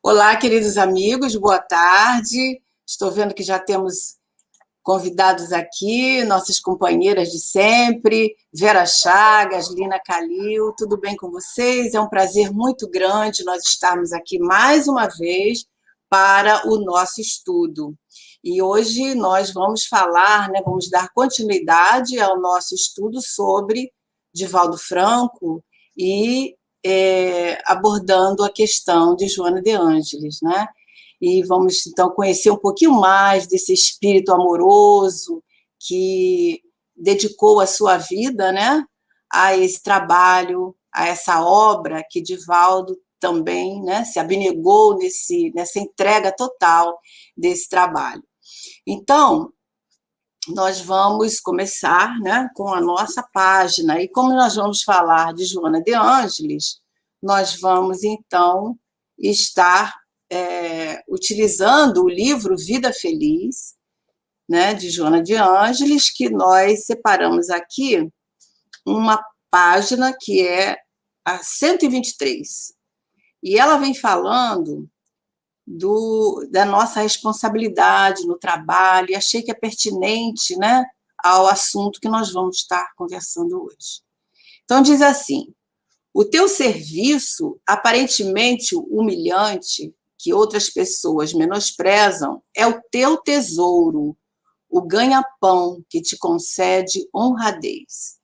Olá, queridos amigos, boa tarde. Estou vendo que já temos convidados aqui, nossas companheiras de sempre, Vera Chagas, Lina Calil, tudo bem com vocês? É um prazer muito grande nós estarmos aqui mais uma vez para o nosso estudo. E hoje nós vamos falar, vamos dar continuidade ao nosso estudo sobre Divaldo Franco e abordando a questão de Joana de Ângelis, né? E vamos, então, conhecer um pouquinho mais desse espírito amoroso que dedicou a sua vida, né, a esse trabalho, a essa obra que Divaldo também, né, se abnegou nessa entrega total desse trabalho. Então, nós vamos começar, né, com a nossa página. E como nós vamos falar de Joana de Ângelis, nós vamos, então, estar utilizando o livro Vida Feliz, né, de Joana de Ângelis, que nós separamos aqui uma página que é a 123. E ela vem falando da nossa responsabilidade no trabalho, e achei que é pertinente, né, ao assunto que nós vamos estar conversando hoje. Então, diz assim: o teu serviço, aparentemente humilhante, que outras pessoas menosprezam, é o teu tesouro, o ganha-pão que te concede honradez.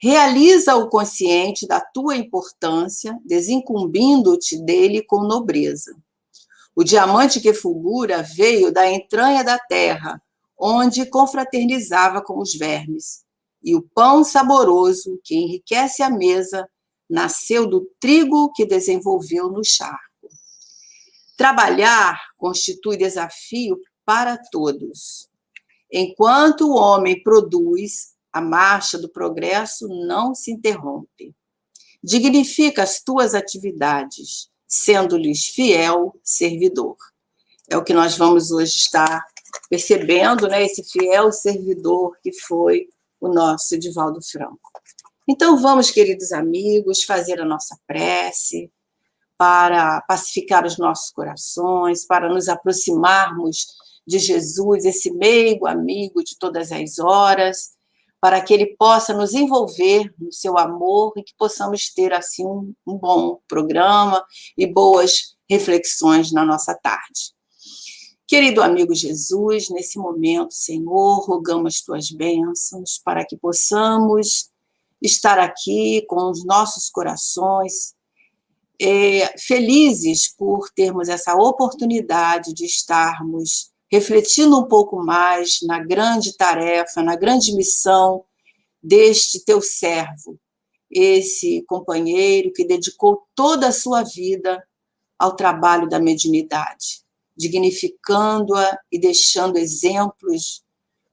Realiza-o consciente da tua importância, desincumbindo-te dele com nobreza. O diamante que fulgura veio da entranha da terra, onde confraternizava com os vermes. E o pão saboroso, que enriquece a mesa, nasceu do trigo que desenvolveu no charco. Trabalhar constitui desafio para todos. Enquanto o homem produz, a marcha do progresso não se interrompe. Dignifica as tuas atividades, sendo-lhes fiel servidor. É o que nós vamos hoje estar percebendo, né? Esse fiel servidor que foi o nosso Divaldo Franco. Então, vamos, queridos amigos, fazer a nossa prece para pacificar os nossos corações, para nos aproximarmos de Jesus, esse meigo amigo de todas as horas, para que ele possa nos envolver no seu amor e que possamos ter, assim, um bom programa e boas reflexões na nossa tarde. Querido amigo Jesus, nesse momento, Senhor, rogamos as tuas bênçãos para que possamos estar aqui com os nossos corações felizes por termos essa oportunidade de estarmos refletindo um pouco mais na grande tarefa, na grande missão deste teu servo, esse companheiro que dedicou toda a sua vida ao trabalho da mediunidade, dignificando-a e deixando exemplos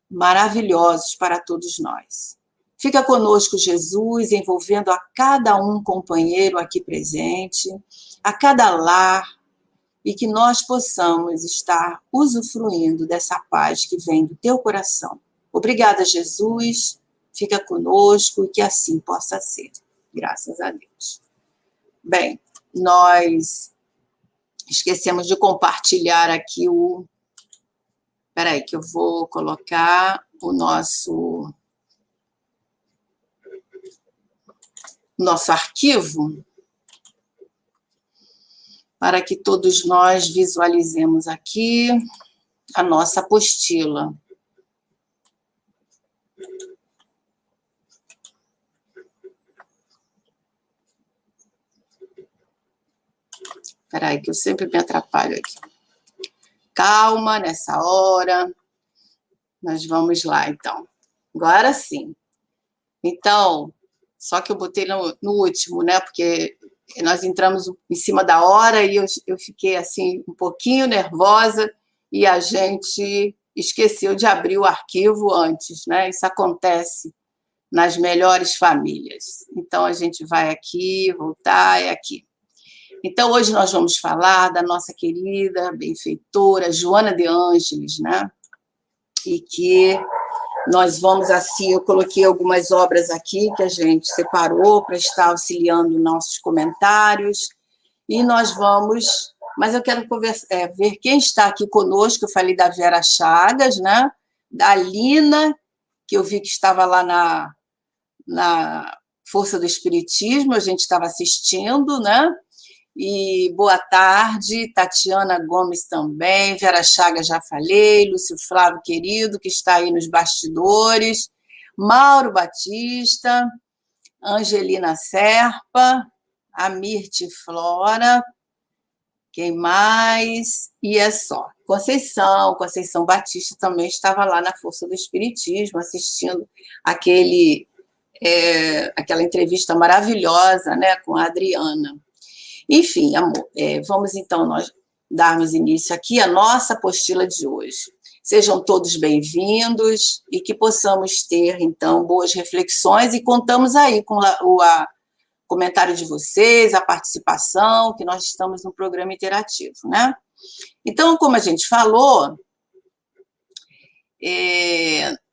maravilhosos para todos nós. Fica conosco, Jesus, envolvendo a cada companheiro aqui presente, a cada lar, e que nós possamos estar usufruindo dessa paz que vem do teu coração. Obrigada, Jesus, fica conosco e que assim possa ser. Graças a Deus. Bem, nós esquecemos de compartilhar aqui Espera aí, que eu vou colocar o nosso arquivo para que todos nós visualizemos aqui a nossa apostila. Espera aí, que eu sempre me atrapalho aqui. Calma, nessa hora. Nós vamos lá, então. Agora sim. Então, só que eu botei no último, né? Porque nós entramos em cima da hora e eu fiquei, assim, um pouquinho nervosa e a gente esqueceu de abrir o arquivo antes, né? Isso acontece nas melhores famílias. Então, a gente vai aqui, voltar, é aqui. Então, hoje nós vamos falar da nossa querida benfeitora Joana de Ângeles, né? E que nós vamos, assim, eu coloquei algumas obras aqui que a gente separou para estar auxiliando nossos comentários, e nós vamos... Mas eu quero ver quem está aqui conosco. Eu falei da Vera Chagas, né? Da Lina, que eu vi que estava lá na Força do Espiritismo, a gente estava assistindo, né? E boa tarde, Tatiana Gomes também, Vera Chagas já falei, Lúcio Flávio querido, que está aí nos bastidores, Mauro Batista, Angelina Serpa, a Mirte Flora, quem mais? E é só. Conceição Batista também estava lá na Força do Espiritismo, assistindo aquela entrevista maravilhosa, né, com a Adriana. Enfim, amor, vamos então nós darmos início aqui à nossa apostila de hoje. Sejam todos bem-vindos e que possamos ter, então, boas reflexões, e contamos aí com o comentário de vocês, a participação, que nós estamos no programa interativo, né? Então, como a gente falou,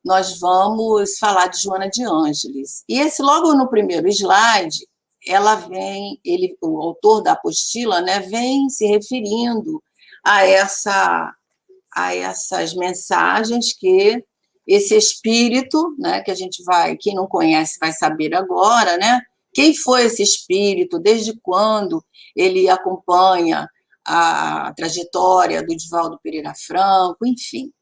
nós vamos falar de Joana de Ângeles. E logo no primeiro slide, o autor da apostila, né, vem se referindo a essas mensagens que esse espírito, né, que a gente quem não conhece vai saber agora, né? Quem foi esse espírito, desde quando ele acompanha a trajetória do Divaldo Pereira Franco, enfim.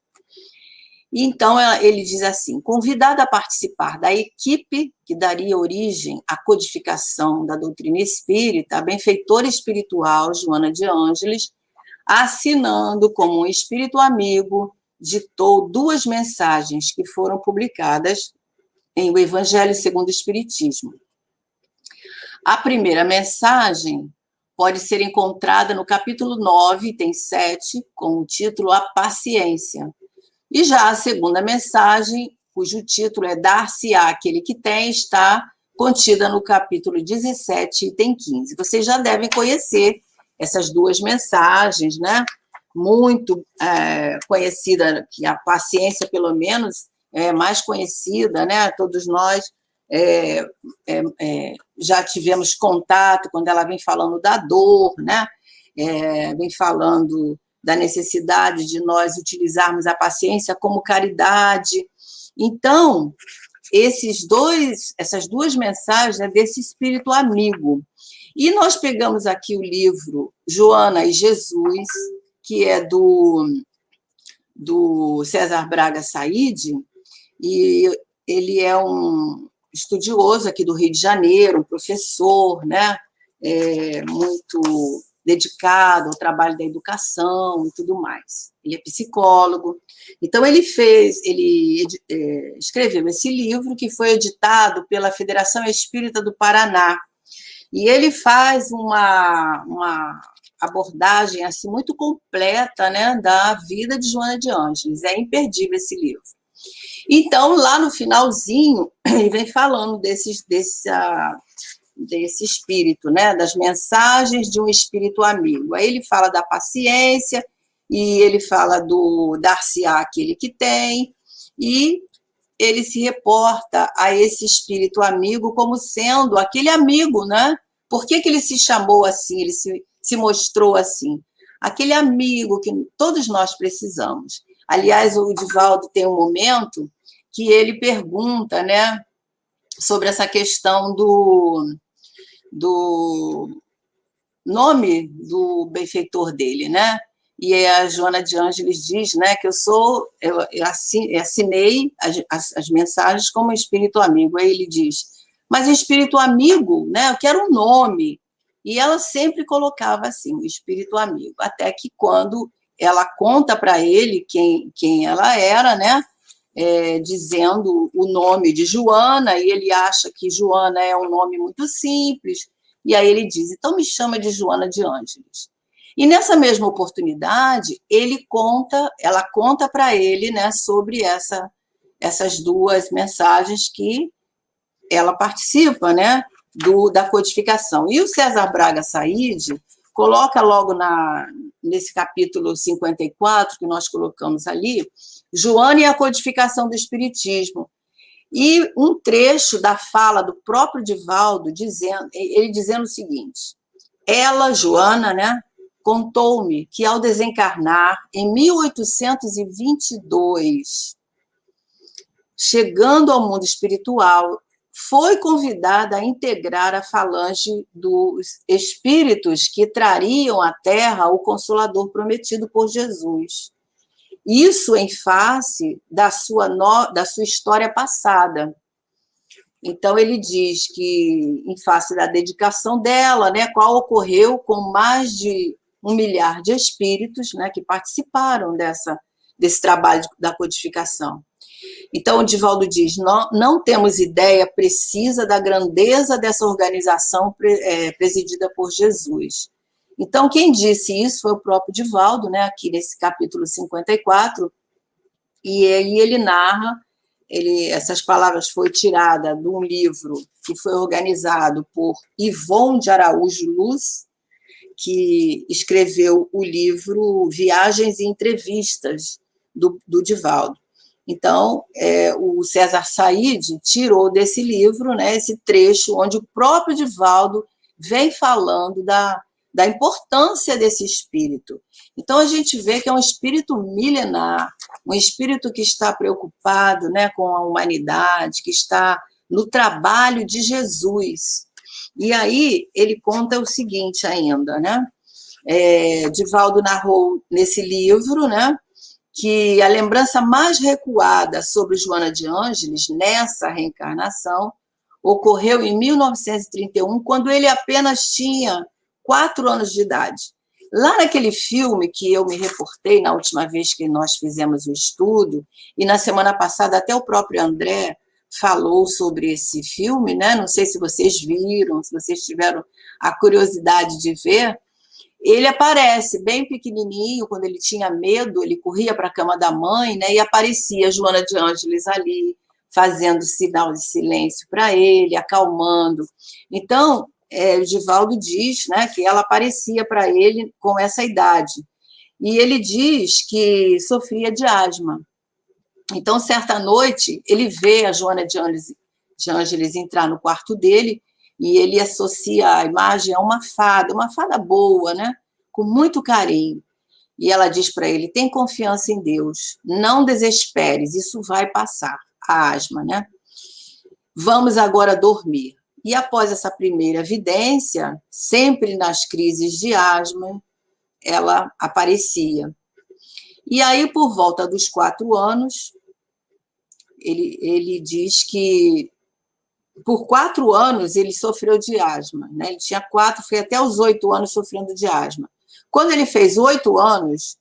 Então, ele diz assim: convidada a participar da equipe que daria origem à codificação da doutrina espírita, a benfeitora espiritual Joana de Ângeles, assinando como um espírito amigo, ditou 2 mensagens que foram publicadas em O Evangelho segundo o Espiritismo. A primeira mensagem pode ser encontrada no capítulo 9, item 7, com o título A Paciência. E já a segunda mensagem, cujo título é Dar-se-á aquele que tem, está contida no capítulo 17, item 15. Vocês já devem conhecer essas 2 mensagens, né? Muito conhecida, que a paciência, pelo menos, é mais conhecida, né? Todos nós já tivemos contato quando ela vem falando da dor, né? Vem falando da necessidade de nós utilizarmos a paciência como caridade. Então, essas 2 mensagens, né, desse espírito amigo. E nós pegamos aqui o livro Joana e Jesus, que é do César Braga Said, e ele é um estudioso aqui do Rio de Janeiro, um professor, né, muito dedicado ao trabalho da educação e tudo mais. Ele é psicólogo. Então, ele escreveu esse livro, que foi editado pela Federação Espírita do Paraná. E ele faz uma abordagem assim, muito completa, né, da vida de Joana de Ângeles. É imperdível esse livro. Então, lá no finalzinho, ele vem falando desse espírito, né, das mensagens de um espírito amigo. Aí ele fala da paciência, e ele fala do dar-se-á aquele que tem, e ele se reporta a esse espírito amigo como sendo aquele amigo, né? Por que ele se chamou assim, ele se mostrou assim? Aquele amigo que todos nós precisamos. Aliás, o Divaldo tem um momento que ele pergunta, né, sobre essa questão do nome do benfeitor dele, né? E a Joana de Ângeles diz, né, que eu assinei as mensagens como espírito amigo. Aí ele diz, mas espírito amigo, né, eu quero um nome. E ela sempre colocava assim, o espírito amigo, até que quando ela conta para ele quem ela era, né? Dizendo o nome de Joana, e ele acha que Joana é um nome muito simples, e aí ele diz, então me chama de Joana de Ângeles. E nessa mesma oportunidade, ela conta para ele, né, sobre essas duas mensagens que ela participa, né, da codificação. E o César Braga Said coloca logo nesse capítulo 54, que nós colocamos ali, Joana e a codificação do Espiritismo. E um trecho da fala do próprio Divaldo, ele dizendo o seguinte, ela, Joana, né, contou-me que ao desencarnar, em 1822, chegando ao mundo espiritual, foi convidada a integrar a falange dos espíritos que trariam à Terra o Consolador prometido por Jesus. Isso em face da sua história passada. Então, ele diz que, em face da dedicação dela, né, qual ocorreu com mais de 1 milhar de espíritos, né, que participaram desse trabalho da codificação. Então, o Divaldo diz, não temos ideia precisa da grandeza dessa organização presidida por Jesus. Então, quem disse isso foi o próprio Divaldo, né, aqui nesse capítulo 54, e aí ele narra, essas palavras foram tiradas de um livro que foi organizado por Ivone de Araújo Luz, que escreveu o livro Viagens e Entrevistas do Divaldo. Então, o César Said tirou desse livro, né, esse trecho onde o próprio Divaldo vem falando da importância desse espírito. Então, a gente vê que é um espírito milenar, um espírito que está preocupado, né, com a humanidade, que está no trabalho de Jesus. E aí, ele conta o seguinte ainda, né? Divaldo narrou nesse livro, né, que a lembrança mais recuada sobre Joana de Ângeles, nessa reencarnação, ocorreu em 1931, quando ele apenas tinha 4 anos de idade. Lá naquele filme que eu me reportei na última vez que nós fizemos o estudo, e na semana passada até o próprio André falou sobre esse filme, né? Não sei se vocês viram, se vocês tiveram a curiosidade de ver. Ele aparece bem pequenininho, quando ele tinha medo, ele corria para a cama da mãe, né, e aparecia Joana de Ângeles ali, fazendo sinal de silêncio para ele, acalmando. Então, o Divaldo diz, né, que ela aparecia para ele com essa idade. E ele diz que sofria de asma. Então, certa noite, ele vê a Joana de Ângeles entrar no quarto dele, e ele associa a imagem a uma fada boa, né? Com muito carinho. E ela diz para ele, tem confiança em Deus, não desesperes, isso vai passar, a asma, né? Vamos agora dormir. E após essa primeira evidência, sempre nas crises de asma, ela aparecia. E aí, por volta dos 4 anos, ele diz que por 4 anos ele sofreu de asma, né? Ele tinha 4, foi até os 8 anos sofrendo de asma. Quando ele fez 8 anos,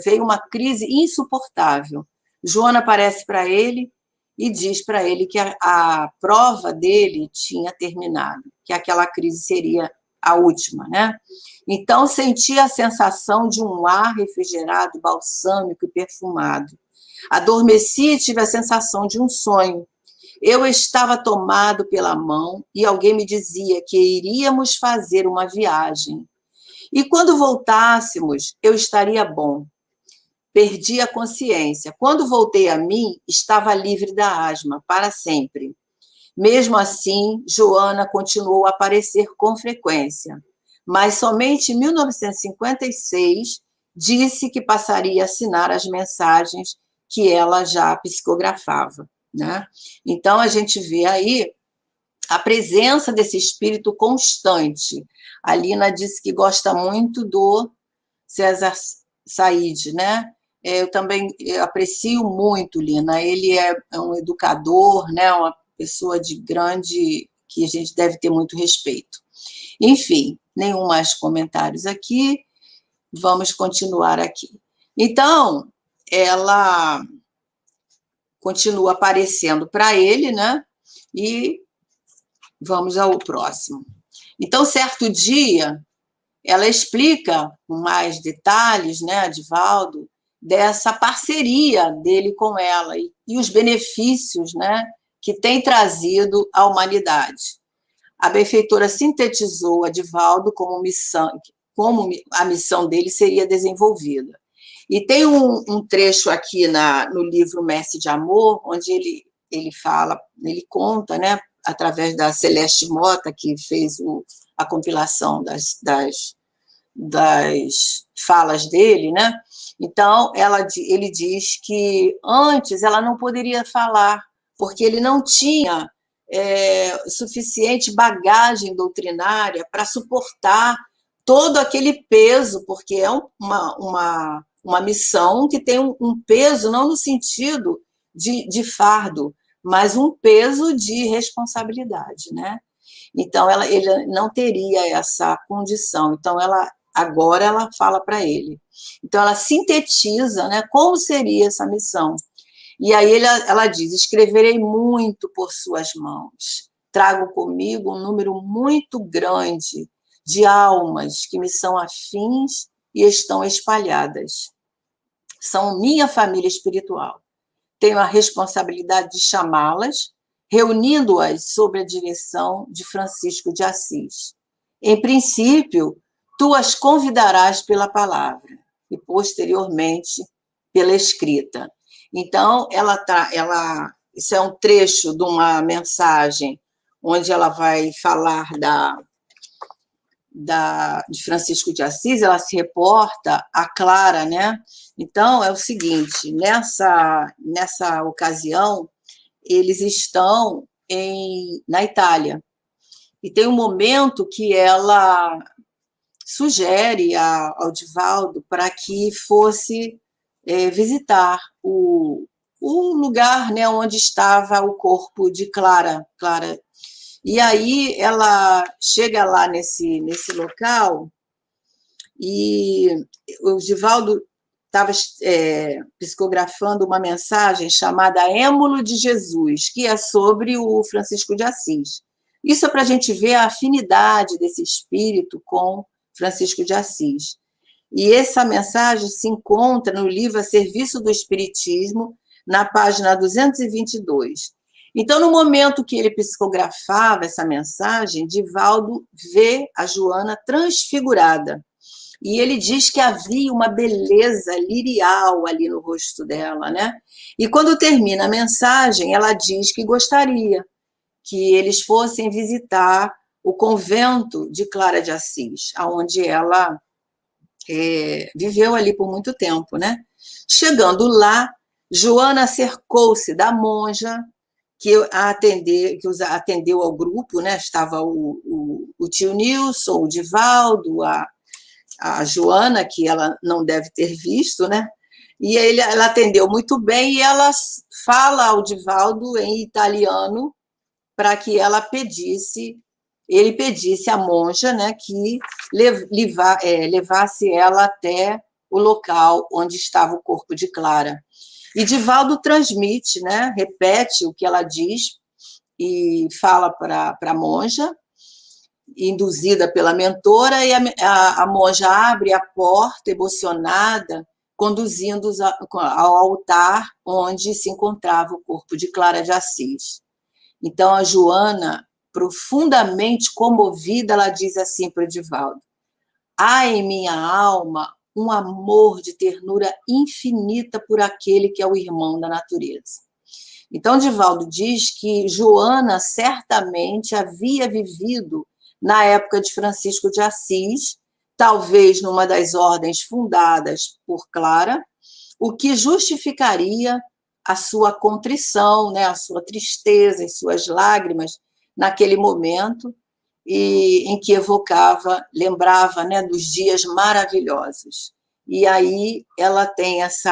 veio uma crise insuportável. Joana aparece para ele e diz para ele que a prova dele tinha terminado, que aquela crise seria a última, né? Então, sentia a sensação de um ar refrigerado, balsâmico e perfumado. Adormeci e tive a sensação de um sonho. Eu estava tomado pela mão e alguém me dizia que iríamos fazer uma viagem. E quando voltássemos, eu estaria bom. Perdi a consciência. Quando voltei a mim, estava livre da asma, para sempre. Mesmo assim, Joana continuou a aparecer com frequência. Mas somente em 1956 disse que passaria a assinar as mensagens que ela já psicografava, né? Então, a gente vê aí a presença desse espírito constante. A Lina disse que gosta muito do César Said, né? Eu também aprecio muito, Lina. Ele é um educador, né? Uma pessoa de grande, que a gente deve ter muito respeito. Enfim, nenhum mais comentários aqui, vamos continuar aqui. Então, ela continua aparecendo para ele, né? E vamos ao próximo. Então, certo dia, ela explica com mais detalhes, né, a Divaldo, dessa parceria dele com ela e os benefícios, né, que tem trazido à humanidade. A benfeitora sintetizou a Divaldo como a missão dele seria desenvolvida. E tem um trecho aqui no livro Mestre de Amor, onde ele fala, ele conta, né, através da Celeste Mota, que fez a compilação das falas dele, né? Então, ele diz que antes ela não poderia falar, porque ele não tinha suficiente bagagem doutrinária para suportar todo aquele peso, porque é uma missão que tem um peso, não no sentido de fardo, mas um peso de responsabilidade, né? Então, ele não teria essa condição. Então, agora ela fala para ele. Então, ela sintetiza, né, como seria essa missão. E aí ela diz, escreverei muito por suas mãos. Trago comigo um número muito grande de almas que me são afins e estão espalhadas. São minha família espiritual. Tenho a responsabilidade de chamá-las, reunindo-as sob a direção de Francisco de Assis. Em princípio, tu as convidarás pela palavra e, posteriormente, pela escrita. Então, isso é um trecho de uma mensagem onde ela vai falar de Francisco de Assis, ela se reporta a Clara, né? Então, é o seguinte, nessa ocasião, eles estão na Itália, e tem um momento que ela sugere ao Divaldo para que fosse visitar o lugar, né, onde estava o corpo de Clara. E aí ela chega lá nesse local e o Divaldo estava psicografando uma mensagem chamada Êmulo de Jesus, que é sobre o Francisco de Assis. Isso é para a gente ver a afinidade desse espírito com Francisco de Assis. E essa mensagem se encontra no livro A Serviço do Espiritismo, na página 222. Então, no momento que ele psicografava essa mensagem, Divaldo vê a Joana transfigurada. E ele diz que havia uma beleza lirial ali no rosto dela, né? E quando termina a mensagem, ela diz que gostaria que eles fossem visitar o convento de Clara de Assis, onde ela viveu ali por muito tempo, né? Chegando lá, Joana cercou-se da monja que atendeu ao grupo, né? Estava o tio Nilson, o Divaldo, a Joana, que ela não deve ter visto, né? E ela atendeu muito bem e ela fala ao Divaldo em italiano para que ele pedisse à monja, né, que levasse ela até o local onde estava o corpo de Clara. E Divaldo transmite, né, repete o que ela diz e fala para a monja, induzida pela mentora, e a monja abre a porta, emocionada, conduzindo-os ao altar onde se encontrava o corpo de Clara de Assis. Então, a Joana, profundamente comovida, ela diz assim para o Divaldo: há em minha alma um amor de ternura infinita por aquele que é o irmão da natureza. Então, Divaldo diz que Joana certamente havia vivido na época de Francisco de Assis, talvez numa das ordens fundadas por Clara, o que justificaria a sua contrição, né, a sua tristeza, as suas lágrimas naquele momento, em que lembrava, né, dos dias maravilhosos. E aí ela tem esse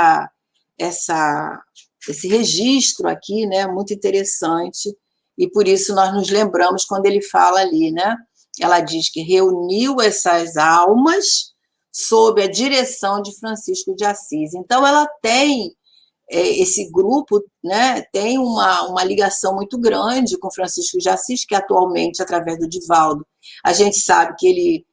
registro aqui, né, muito interessante, e por isso nós nos lembramos quando ele fala ali, né, ela diz que reuniu essas almas sob a direção de Francisco de Assis. Então, ela tem esse grupo, né, tem uma ligação muito grande com Francisco de Assis, que atualmente, através do Divaldo, a gente sabe que ele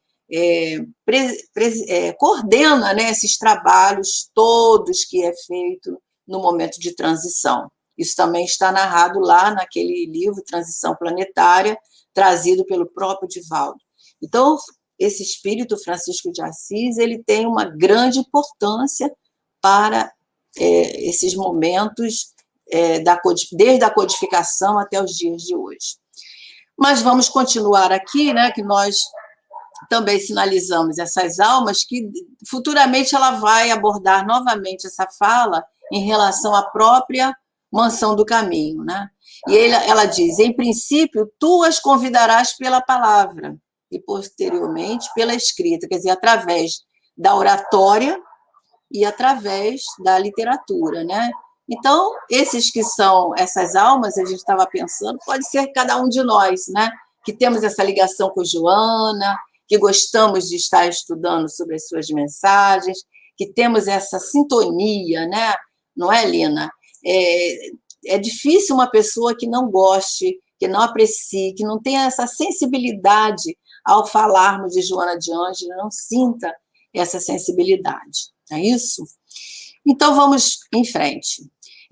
coordena, né, esses trabalhos todos que é feito no momento de transição. Isso também está narrado lá naquele livro, Transição Planetária, trazido pelo próprio Divaldo. Então, esse espírito Francisco de Assis, ele tem uma grande importância para esses momentos, desde a codificação até os dias de hoje. Mas vamos continuar aqui, né, que nós também sinalizamos essas almas, que futuramente ela vai abordar novamente essa fala em relação à própria mansão do caminho, né? E ela diz, em princípio, tu as convidarás pela palavra e posteriormente pela escrita, quer dizer, através da oratória e através da literatura, né? Então, esses que são essas almas, a gente estava pensando, pode ser cada um de nós, né? Que temos essa ligação com Joana, que gostamos de estar estudando sobre as suas mensagens, que temos essa sintonia, né? Não é, Lina? É difícil uma pessoa que não goste, que não aprecie, que não tenha essa sensibilidade ao falarmos de Joana de Ângeles, não sinta essa sensibilidade, é isso? Então, vamos em frente.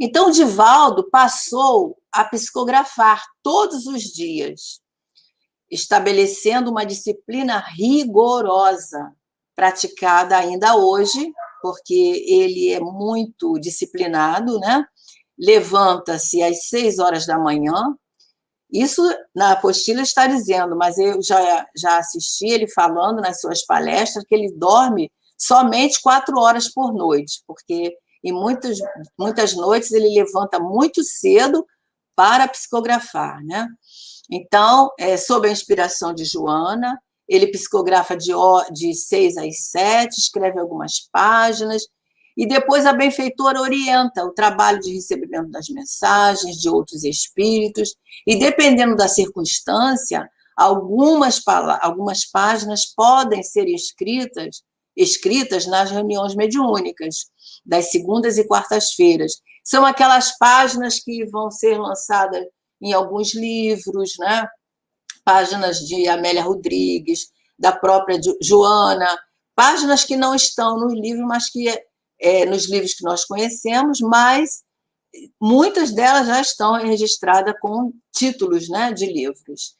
Então, Divaldo passou a psicografar todos os dias, estabelecendo uma disciplina rigorosa, praticada ainda hoje, porque ele é muito disciplinado, né? Levanta-se às 6 horas da manhã. Isso na apostila está dizendo, mas eu já assisti ele falando nas suas palestras que ele dorme somente 4 horas por noite, porque em muitas noites ele levanta muito cedo para psicografar, né? Então, sob a inspiração de Joana, ele psicografa de 6 às 7, escreve algumas páginas, e depois a benfeitora orienta o trabalho de recebimento das mensagens de outros espíritos, e dependendo da circunstância, algumas páginas podem ser escritas nas reuniões mediúnicas, das segundas e quartas-feiras. São aquelas páginas que vão ser lançadas em alguns livros, né? Páginas de Amélia Rodrigues, da própria Joana, páginas que não estão no livro, mas que nos livros que nós conhecemos, mas muitas delas já estão registradas com títulos, né, de livros.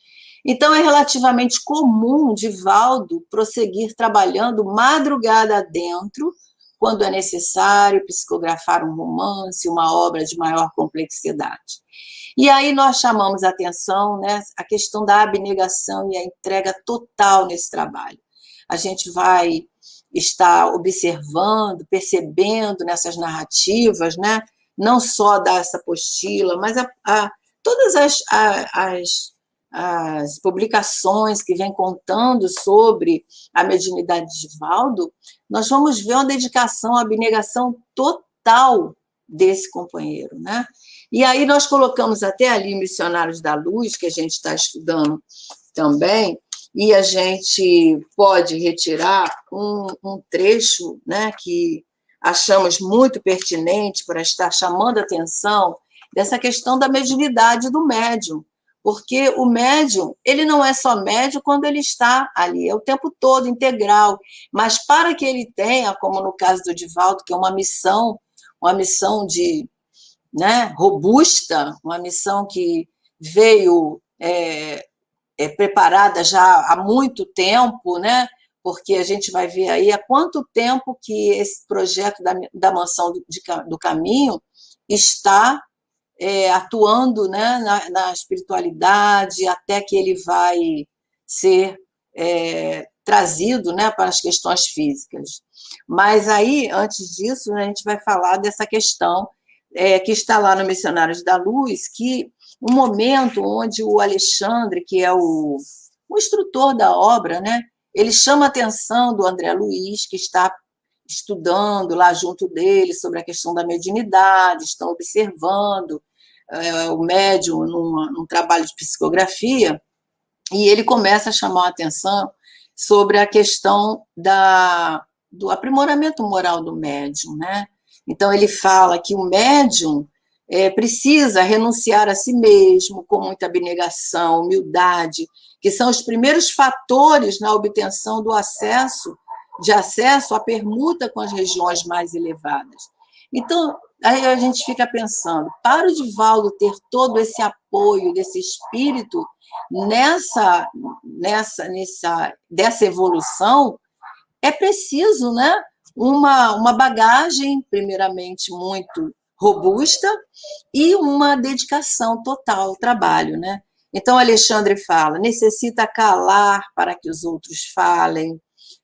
Então, é relativamente comum Divaldo prosseguir trabalhando madrugada adentro, quando é necessário psicografar um romance, uma obra de maior complexidade. E aí nós chamamos a atenção, né, a questão da abnegação e a entrega total nesse trabalho. A gente vai estar observando, percebendo nessas narrativas, né, não só dessa apostila, mas todas as publicações que vêm contando sobre a mediunidade de Divaldo, nós vamos ver uma dedicação, uma abnegação total desse companheiro, né? E aí nós colocamos até ali Missionários da Luz, que a gente está estudando também, e a gente pode retirar um trecho, né, que achamos muito pertinente para estar chamando a atenção dessa questão da mediunidade do médium, porque o médium, ele não é só médium quando ele está ali, é o tempo todo, integral, mas para que ele tenha, como no caso do Divaldo, que é uma missão de, né, robusta, uma missão que veio preparada já há muito tempo, né? Porque a gente vai ver aí há quanto tempo que esse projeto da Mansão do Caminho está atuando, né, na espiritualidade, até que ele vai ser trazido, né, para as questões físicas. Mas aí, antes disso, a gente vai falar dessa questão que está lá no Missionários da Luz, que um momento onde o Alexandre, que é o instrutor da obra, né, ele chama a atenção do André Luiz, que está estudando lá junto dele sobre a questão da mediunidade, estão observando o médium num trabalho de psicografia, E ele começa a chamar a atenção sobre a questão do aprimoramento moral do médium, né? Então, ele fala que o médium precisa renunciar a si mesmo com muita abnegação, humildade, que são os primeiros fatores na obtenção do acesso à permuta com as regiões mais elevadas. Então, aí a gente fica pensando, para o Divaldo ter todo esse apoio desse espírito dessa evolução, é preciso, né, uma bagagem, primeiramente, muito robusta e uma dedicação total ao trabalho, né? Então, Alexandre fala, necessita calar para que os outros falem,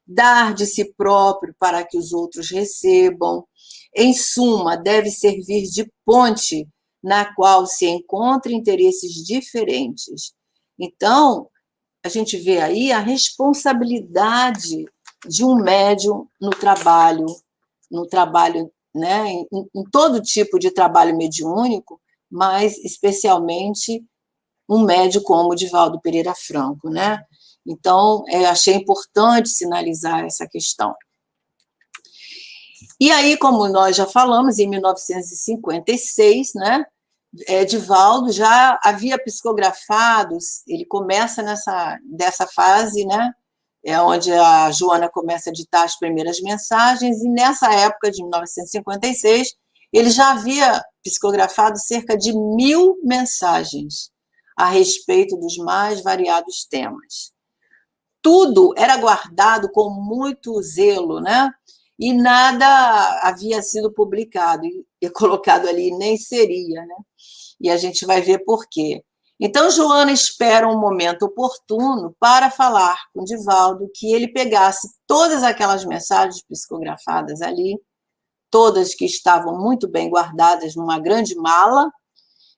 dar de si próprio para que os outros recebam. Em suma, deve servir de ponte na qual se encontram interesses diferentes. Então, a gente vê aí a responsabilidade de um médium no trabalho, né, em todo tipo de trabalho mediúnico, mas especialmente um médium como o Divaldo Pereira Franco, né? Então, achei importante sinalizar essa questão. E aí, como nós já falamos, em 1956, né, Divaldo já havia psicografado, ele começa dessa fase, né, onde a Joana começa a ditar as primeiras mensagens, e nessa época de 1956, ele já havia psicografado cerca de 1.000 mensagens a respeito dos mais variados temas. Tudo era guardado com muito zelo, né? E nada havia sido publicado e colocado ali, nem seria, né? E a gente vai ver por quê. Então, Joana espera um momento oportuno para falar com Divaldo que ele pegasse todas aquelas mensagens psicografadas ali, todas que estavam muito bem guardadas numa grande mala,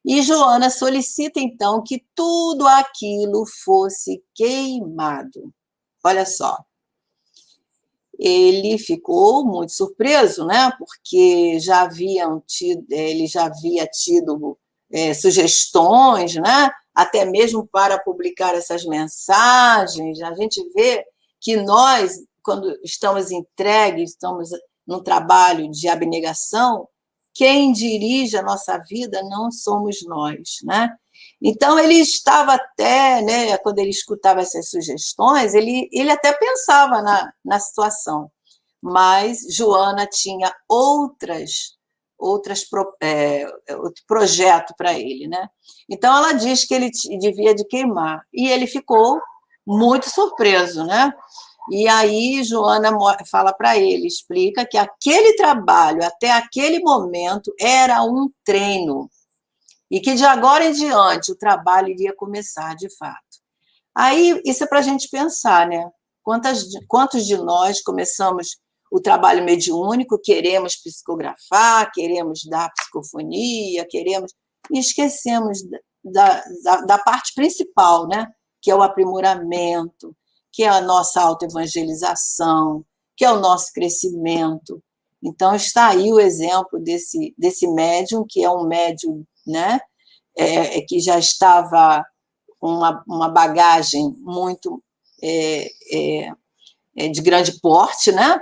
e Joana solicita, então, que tudo aquilo fosse queimado. Olha só. Ele ficou muito surpreso, né? Porque ele já havia tido sugestões, né? Até mesmo para publicar essas mensagens. A gente vê que nós, quando estamos entregues, estamos num trabalho de abnegação, quem dirige a nossa vida não somos nós, né? Então, ele estava até, né, quando ele escutava essas sugestões, ele até pensava na situação, mas Joana tinha outro projeto para ele, né? Então, ela diz que ele devia de queimar, e ele ficou muito surpreso, né? E aí, Joana fala para ele, explica que aquele trabalho, até aquele momento, era um treino, e que de agora em diante o trabalho iria começar de fato. Aí, isso é para a gente pensar, né? Quantos de nós começamos o trabalho mediúnico, queremos psicografar, queremos dar psicofonia, e esquecemos da parte principal, né? Que é o aprimoramento, que é a nossa autoevangelização, que é o nosso crescimento. Então, está aí o exemplo desse médium, que é um médium, né, que já estava com uma bagagem muito de grande porte, né,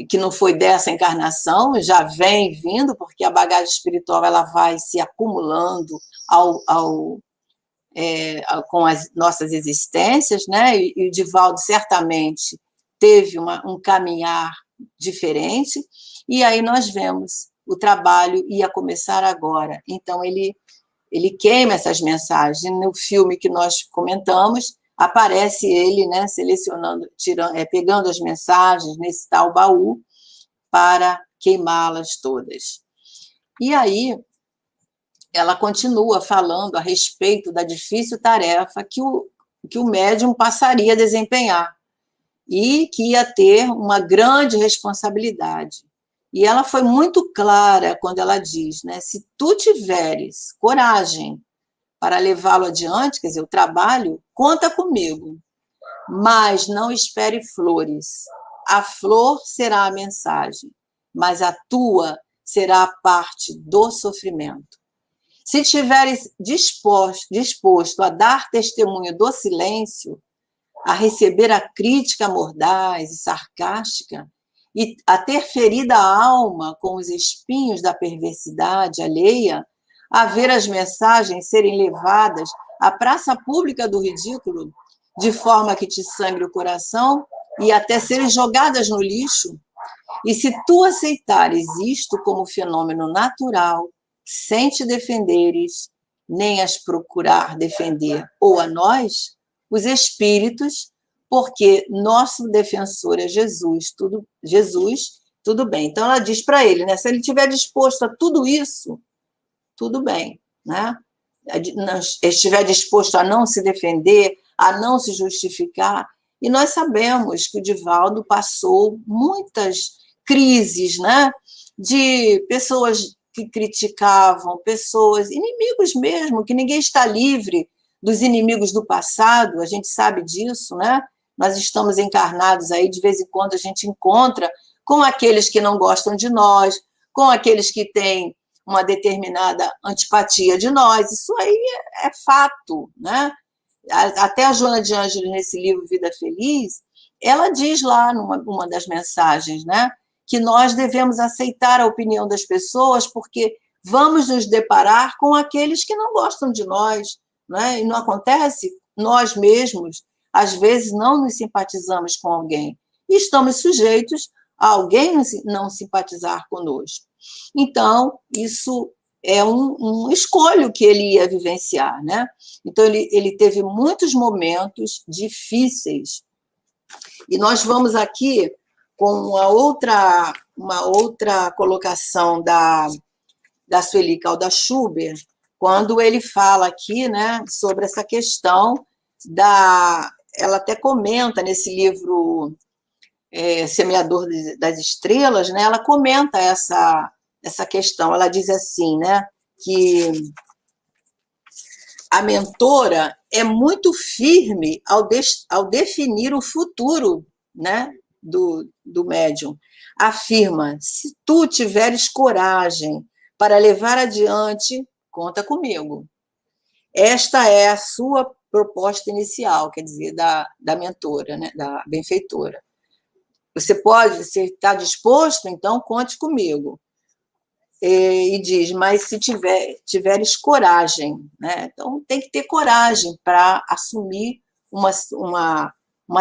que não foi dessa encarnação, já vem vindo, porque a bagagem espiritual ela vai se acumulando com as nossas existências, né, e o Divaldo certamente teve um caminhar diferente, e aí nós vemos o trabalho ia começar agora. Então, ele queima essas mensagens. No filme que nós comentamos, aparece ele, né, selecionando, pegando as mensagens nesse tal baú para queimá-las todas. E aí, ela continua falando a respeito da difícil tarefa que o médium passaria a desempenhar e que ia ter uma grande responsabilidade. E ela foi muito clara quando ela diz, né, se tu tiveres coragem para levá-lo adiante, quer dizer, o trabalho, conta comigo, mas não espere flores. A flor será a mensagem, mas a tua será a parte do sofrimento. Se tiveres disposto a dar testemunho do silêncio, a receber a crítica mordaz e sarcástica, e a ter ferido a alma com os espinhos da perversidade alheia, a ver as mensagens serem levadas à praça pública do ridículo, de forma que te sangre o coração, e até serem jogadas no lixo, e se tu aceitares isto como fenômeno natural, sem te defenderes, nem as procurar defender, ou a nós, os espíritos, porque nosso defensor é Jesus, tudo bem. Então ela diz para ele, né, se ele estiver disposto a tudo isso, tudo bem, né? Estiver disposto a não se defender, a não se justificar, e nós sabemos que o Divaldo passou muitas crises, né, de pessoas que criticavam, pessoas, inimigos mesmo, que ninguém está livre dos inimigos do passado, a gente sabe disso, né? Nós estamos encarnados aí, de vez em quando a gente encontra com aqueles que não gostam de nós, com aqueles que têm uma determinada antipatia de nós, isso aí é fato, né? Até a Joana de Ângeles, nesse livro Vida Feliz, ela diz lá, numa das mensagens, né, que nós devemos aceitar a opinião das pessoas porque vamos nos deparar com aqueles que não gostam de nós, né? E não acontece, nós mesmos, às vezes, não nos simpatizamos com alguém e estamos sujeitos a alguém não simpatizar conosco. Então, isso é um escolho que ele ia vivenciar, né? Então, ele teve muitos momentos difíceis. E nós vamos aqui com uma outra colocação da Sueli Caldas Schubert, quando ele fala aqui, né, sobre essa questão ela até comenta nesse livro Semeador das Estrelas, né, ela comenta essa questão, ela diz assim, né, que a mentora é muito firme ao definir o futuro, né, do médium. Afirma, se tu tiveres coragem para levar adiante, conta comigo. Esta é a sua proposta inicial, quer dizer, da mentora, né, da benfeitora. Você está disposto? Então, conte comigo. E diz, mas se tiveres coragem, né? Então tem que ter coragem para assumir uma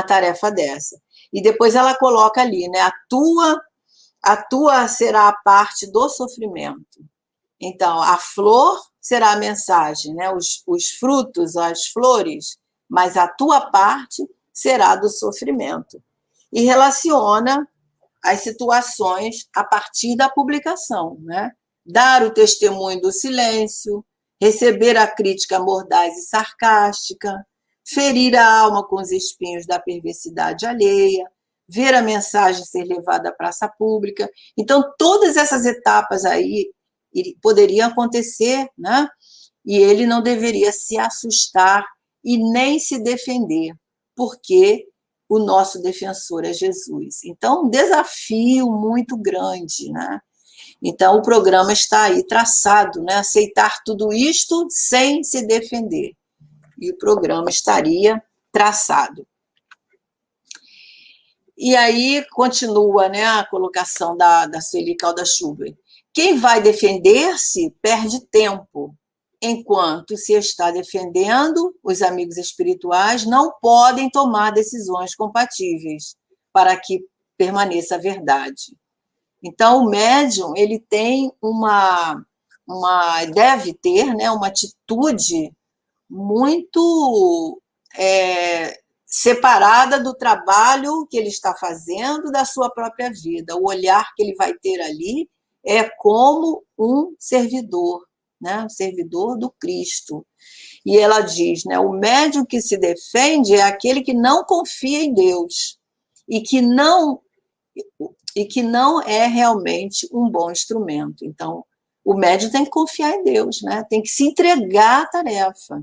tarefa dessa. E depois ela coloca ali, né? A tua será a parte do sofrimento. Então, a flor será a mensagem, né? Os frutos, as flores, mas a tua parte será do sofrimento. E relaciona as situações a partir da publicação, né? Dar o testemunho do silêncio, receber a crítica mordaz e sarcástica, ferir a alma com os espinhos da perversidade alheia, ver a mensagem ser levada à praça pública. Então, todas essas etapas aí poderiam acontecer, né? E ele não deveria se assustar e nem se defender, porque o nosso defensor é Jesus. Então, um desafio muito grande, né? Então, o programa está aí traçado, né? Aceitar tudo isto sem se defender. E o programa estaria traçado. E aí, continua, né, a colocação da Sueli Caldas Schubert. Quem vai defender-se perde tempo, enquanto se está defendendo, os amigos espirituais não podem tomar decisões compatíveis para que permaneça a verdade. Então, o médium, ele tem deve ter, né, uma atitude muito separada do trabalho que ele está fazendo, da sua própria vida. O olhar que ele vai ter ali é como um servidor, né? Um servidor do Cristo. E ela diz, né, o médium que se defende é aquele que não confia em Deus e que não é realmente um bom instrumento. Então, o médium tem que confiar em Deus, né? Tem que se entregar à tarefa.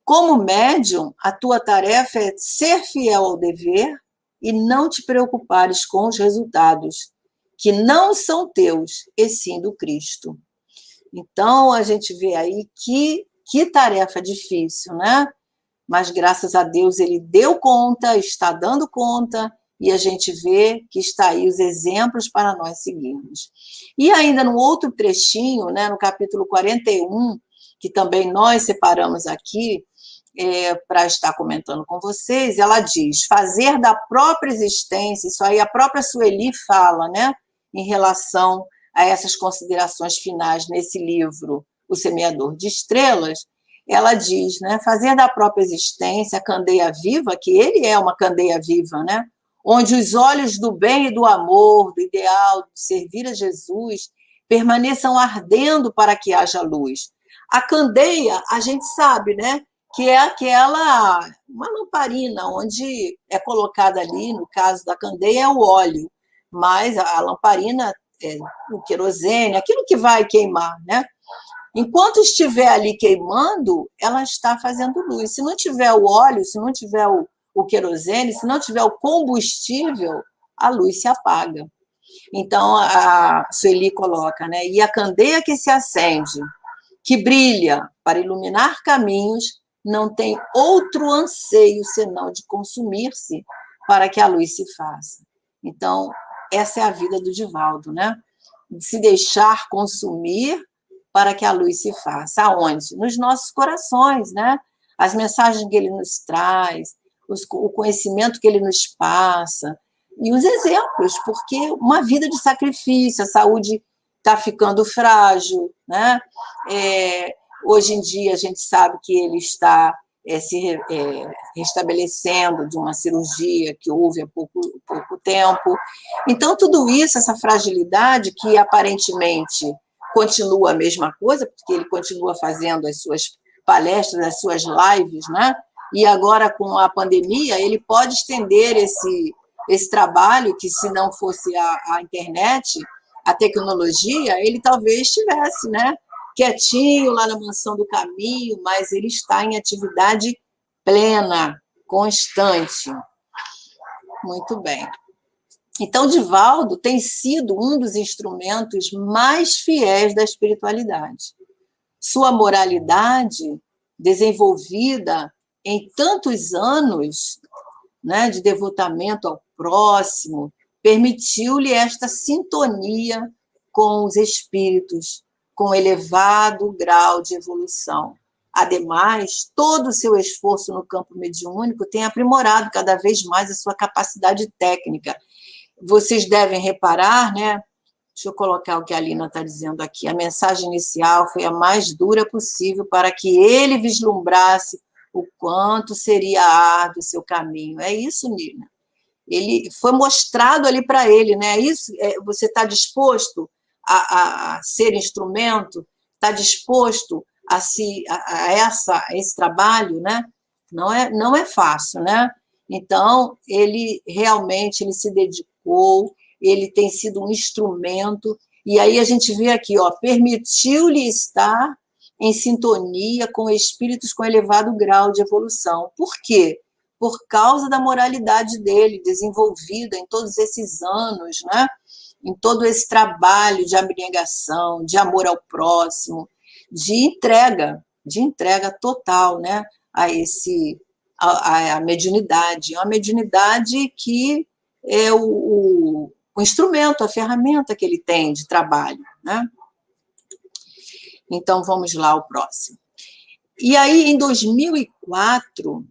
Como médium, a tua tarefa é ser fiel ao dever e não te preocupares com os resultados, que não são teus, e sim do Cristo. Então, a gente vê aí que tarefa difícil, né? Mas, graças a Deus, ele deu conta, está dando conta, e a gente vê que está aí os exemplos para nós seguirmos. E ainda no outro trechinho, né, no capítulo 41, que também nós separamos aqui, para estar comentando com vocês, ela diz, fazer da própria existência, isso aí a própria Sueli fala, né, em relação a essas considerações finais nesse livro, O Semeador de Estrelas, ela diz, né, fazer da própria existência a candeia viva, que ele é uma candeia viva, né, onde os olhos do bem e do amor, do ideal, de servir a Jesus, permaneçam ardendo para que haja luz. A candeia, a gente sabe, né, que é aquela, uma lamparina, onde é colocada ali, no caso da candeia, é o óleo, mas a lamparina é o querosene, aquilo que vai queimar, né? Enquanto estiver ali queimando, ela está fazendo luz. Se não tiver o óleo, se não tiver o querosene, se não tiver o combustível, a luz se apaga. Então, a Sueli coloca, né? E a candeia que se acende, que brilha para iluminar caminhos, não tem outro anseio senão de consumir-se para que a luz se faça. Então, essa é a vida do Divaldo, né? De se deixar consumir para que a luz se faça. Aonde? Nos nossos corações, né? As mensagens que ele nos traz, o conhecimento que ele nos passa, e os exemplos, porque uma vida de sacrifício, a saúde está ficando frágil, né? Hoje em dia a gente sabe que ele está se restabelecendo de uma cirurgia que houve há pouco tempo. Então, tudo isso, essa fragilidade que aparentemente continua a mesma coisa, porque ele continua fazendo as suas palestras, as suas lives, né? E agora, com a pandemia, ele pode estender esse trabalho, que se não fosse a internet, a tecnologia, ele talvez estivesse, né, quietinho lá na Mansão do Caminho, mas ele está em atividade plena, constante. Muito bem. Então, Divaldo tem sido um dos instrumentos mais fiéis da espiritualidade. Sua moralidade, desenvolvida em tantos anos, né, de devotamento ao próximo, permitiu-lhe esta sintonia com os espíritos, com elevado grau de evolução. Ademais, todo o seu esforço no campo mediúnico tem aprimorado cada vez mais a sua capacidade técnica. Vocês devem reparar, né? Deixa eu colocar o que a Lina está dizendo aqui. A mensagem inicial foi a mais dura possível para que ele vislumbrasse o quanto seria árduo o seu caminho. É isso, Nina. Ele foi mostrado ali para ele, né? Isso, você está disposto a ser instrumento? Está disposto a esse trabalho, né? Não é fácil, né? Então, ele realmente se dedicou, ele tem sido um instrumento, e aí a gente vê aqui, ó, permitiu-lhe estar em sintonia com espíritos com elevado grau de evolução. Por quê? Por causa da moralidade dele, desenvolvida em todos esses anos, né? Em todo esse trabalho de abnegação, de amor ao próximo, de entrega total, né? A mediunidade. É uma mediunidade que é o instrumento, a ferramenta que ele tem de trabalho, né? Então, vamos lá ao próximo. E aí, em 2004,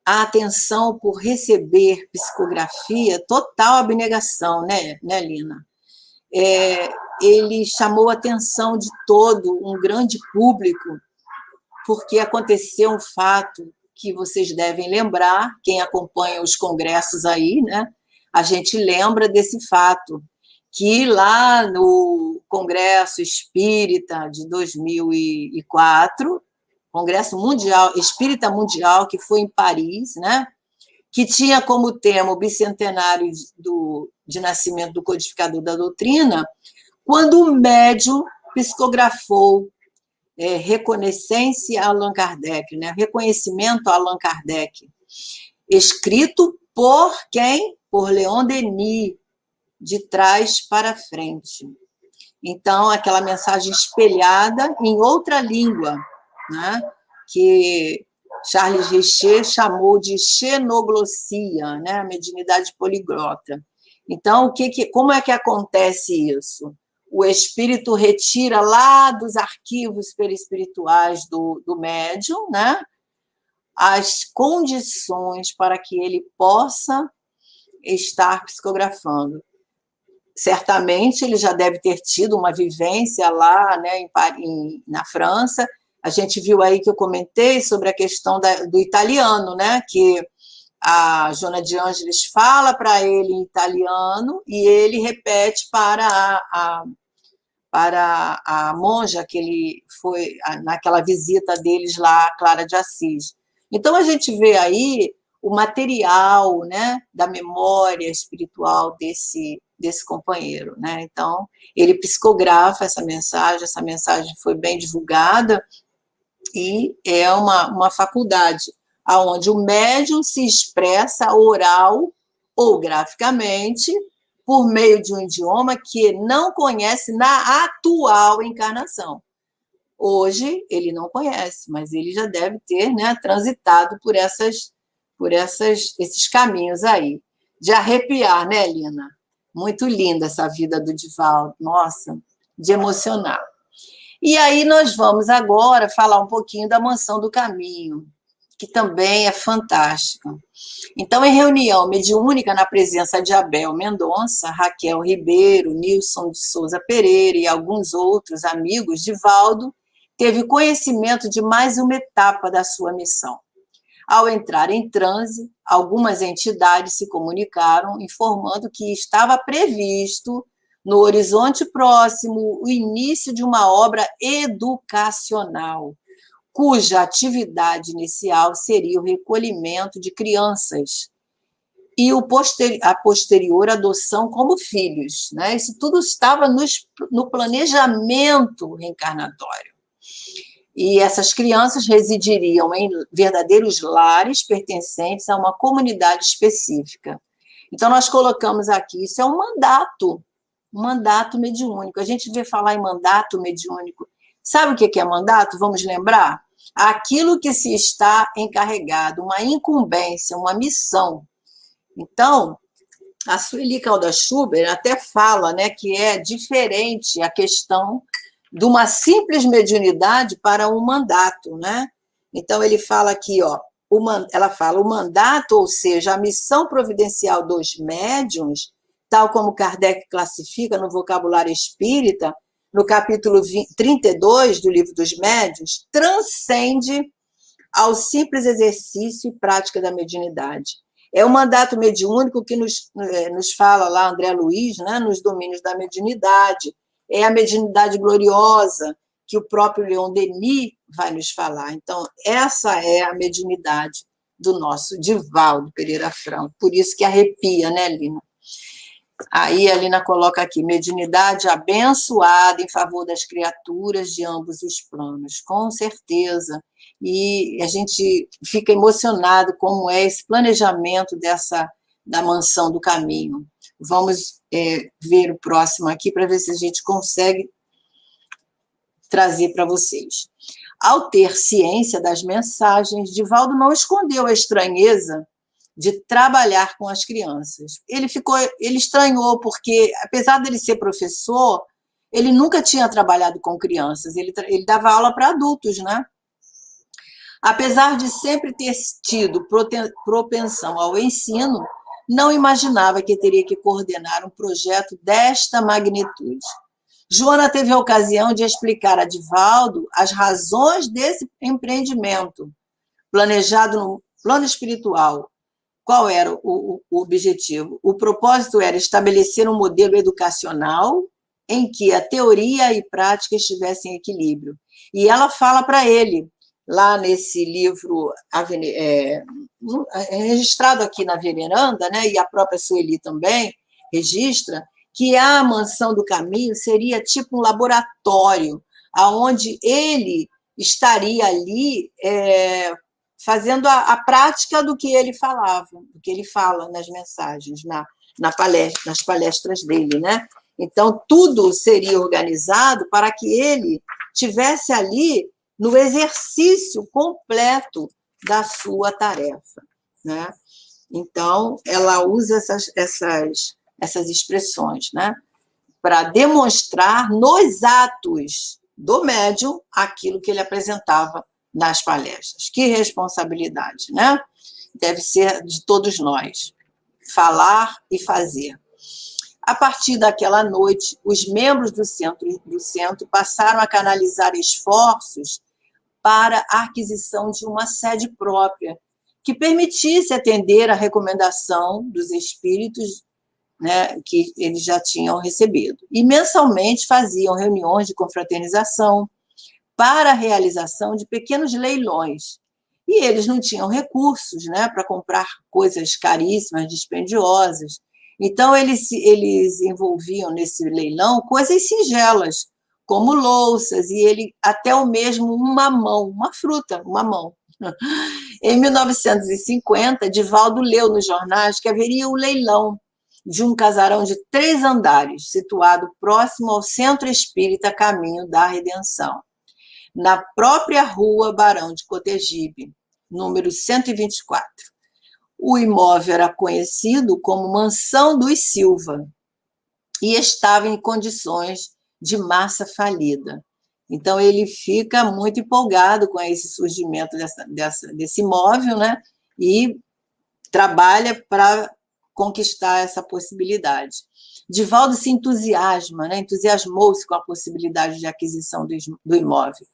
a atenção por receber psicografia, total abnegação, né Lina? Ele chamou a atenção de todo um grande público, porque aconteceu um fato que vocês devem lembrar, quem acompanha os congressos aí, né? A gente lembra desse fato, que lá no Congresso Espírita de 2004, Congresso Mundial, Espírita Mundial, que foi em Paris, né? Que tinha como tema o bicentenário de nascimento do codificador da doutrina, quando o médium psicografou Reconnaissance a Allan Kardec, né? Reconhecimento a Allan Kardec, escrito por quem? Por Leon Denis, de trás para frente. Então, aquela mensagem espelhada em outra língua, né? Que Charles Richer chamou de xenoglossia, né? A mediunidade poliglota. Então, como é que acontece isso? O espírito retira lá dos arquivos perispirituais do médium, né? As condições para que ele possa estar psicografando. Certamente ele já deve ter tido uma vivência lá, né, na França. A gente viu aí que eu comentei sobre a questão do italiano, né, que a Joana de Ângeles fala para ele em italiano e ele repete para a monja que ele foi naquela visita deles lá, a Clara de Assis. Então a gente vê aí o material, né, da memória espiritual desse companheiro, né? Então ele psicografa essa mensagem foi bem divulgada e é uma faculdade aonde o médium se expressa oral ou graficamente por meio de um idioma que não conhece na atual encarnação. Hoje ele não conhece, mas ele já deve ter, né, transitado por esses caminhos aí. De arrepiar, né, Lina? Muito linda essa vida do Divaldo, nossa, de emocionar. E aí nós vamos agora falar um pouquinho da Mansão do Caminho, que também é fantástica. Então, em reunião mediúnica na presença de Abel Mendonça, Raquel Ribeiro, Nilson de Souza Pereira e alguns outros amigos, Divaldo teve conhecimento de mais uma etapa da sua missão. Ao entrar em transe, algumas entidades se comunicaram informando que estava previsto, no horizonte próximo, o início de uma obra educacional, cuja atividade inicial seria o recolhimento de crianças e a posterior adoção como filhos, né? Isso tudo estava no planejamento reencarnatório. E essas crianças residiriam em verdadeiros lares pertencentes a uma comunidade específica. Então, nós colocamos aqui, isso é um mandato mediúnico. A gente vê falar em mandato mediúnico. Sabe o que é mandato? Vamos lembrar? Aquilo que se está encarregado, uma incumbência, uma missão. Então, a Sueli Caldas Schubert até fala, né, que é diferente a questão de uma simples mediunidade para um mandato, né? Então, ele fala aqui, ó, ela fala, o mandato, ou seja, a missão providencial dos médiuns, tal como Kardec classifica no vocabulário espírita, no capítulo 32 do Livro dos Médiuns, transcende ao simples exercício e prática da mediunidade. É o mandato mediúnico que nos fala lá André Luiz, né, nos domínios da mediunidade. É a mediunidade gloriosa que o próprio Leon Denis vai nos falar. Então, essa é a mediunidade do nosso Divaldo Pereira Franco. Por isso que arrepia, né, Lina? Aí a Lina coloca aqui, mediunidade abençoada em favor das criaturas de ambos os planos, com certeza. E a gente fica emocionado como é esse planejamento da Mansão do Caminho. Vamos ver o próximo aqui para ver se a gente consegue trazer para vocês. Ao ter ciência das mensagens, Divaldo não escondeu a estranheza de trabalhar com as crianças. Ele estranhou porque, apesar dele ser professor, ele nunca tinha trabalhado com crianças, ele dava aula para adultos, né? Apesar de sempre ter tido propensão ao ensino, não imaginava que teria que coordenar um projeto desta magnitude. Joana teve a ocasião de explicar a Divaldo as razões desse empreendimento, planejado no plano espiritual. Qual era o objetivo? O propósito era estabelecer um modelo educacional em que a teoria e prática estivessem em equilíbrio. E ela fala para ele, lá nesse livro registrado aqui na Veneranda, né, e a própria Sueli também registra, que a Mansão do Caminho seria tipo um laboratório, onde ele estaria ali fazendo a prática do que ele falava, do que ele fala nas mensagens, nas palestras dele, né? Então, tudo seria organizado para que ele tivesse ali no exercício completo da sua tarefa, né? Então, ela usa essas expressões, né, para demonstrar nos atos do médium aquilo que ele apresentava nas palestras. Que responsabilidade, né? Deve ser de todos nós, falar e fazer. A partir daquela noite, os membros do centro passaram a canalizar esforços para a aquisição de uma sede própria, que permitisse atender à recomendação dos espíritos, né, que eles já tinham recebido. E mensalmente faziam reuniões de confraternização para a realização de pequenos leilões. E eles não tinham recursos, né, para comprar coisas caríssimas, dispendiosas. Então, eles envolviam nesse leilão coisas singelas, como louças, e ele até o mesmo um mamão, uma fruta, um mamão. Em 1950, Divaldo leu nos jornais que haveria um leilão de um casarão de 3 andares, situado próximo ao Centro Espírita Caminho da Redenção, na própria rua Barão de Cotegipe, número 124. O imóvel era conhecido como Mansão dos Silva e estava em condições de massa falida. Então, ele fica muito empolgado com esse surgimento desse imóvel, né? E trabalha para conquistar essa possibilidade. Divaldo se entusiasma, né? Entusiasmou-se com a possibilidade de aquisição do imóvel.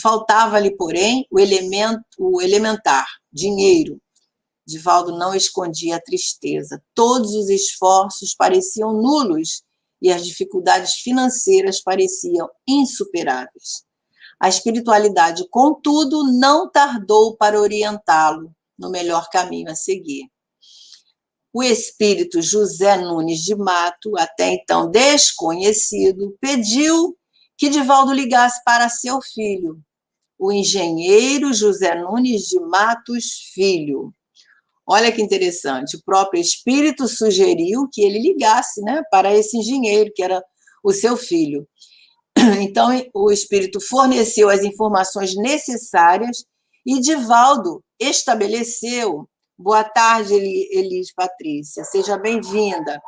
Faltava-lhe, porém, o elementar, dinheiro. Divaldo não escondia a tristeza. Todos os esforços pareciam nulos e as dificuldades financeiras pareciam insuperáveis. A espiritualidade, contudo, não tardou para orientá-lo no melhor caminho a seguir. O espírito José Nunes de Mato, até então desconhecido, pediu que Divaldo ligasse para seu filho, o engenheiro José Nunes de Matos Filho. Olha que interessante, o próprio espírito sugeriu que ele ligasse, né, para esse engenheiro, que era o seu filho. Então, o espírito forneceu as informações necessárias e Divaldo estabeleceu. Boa tarde, Elis Patrícia, seja bem-vinda.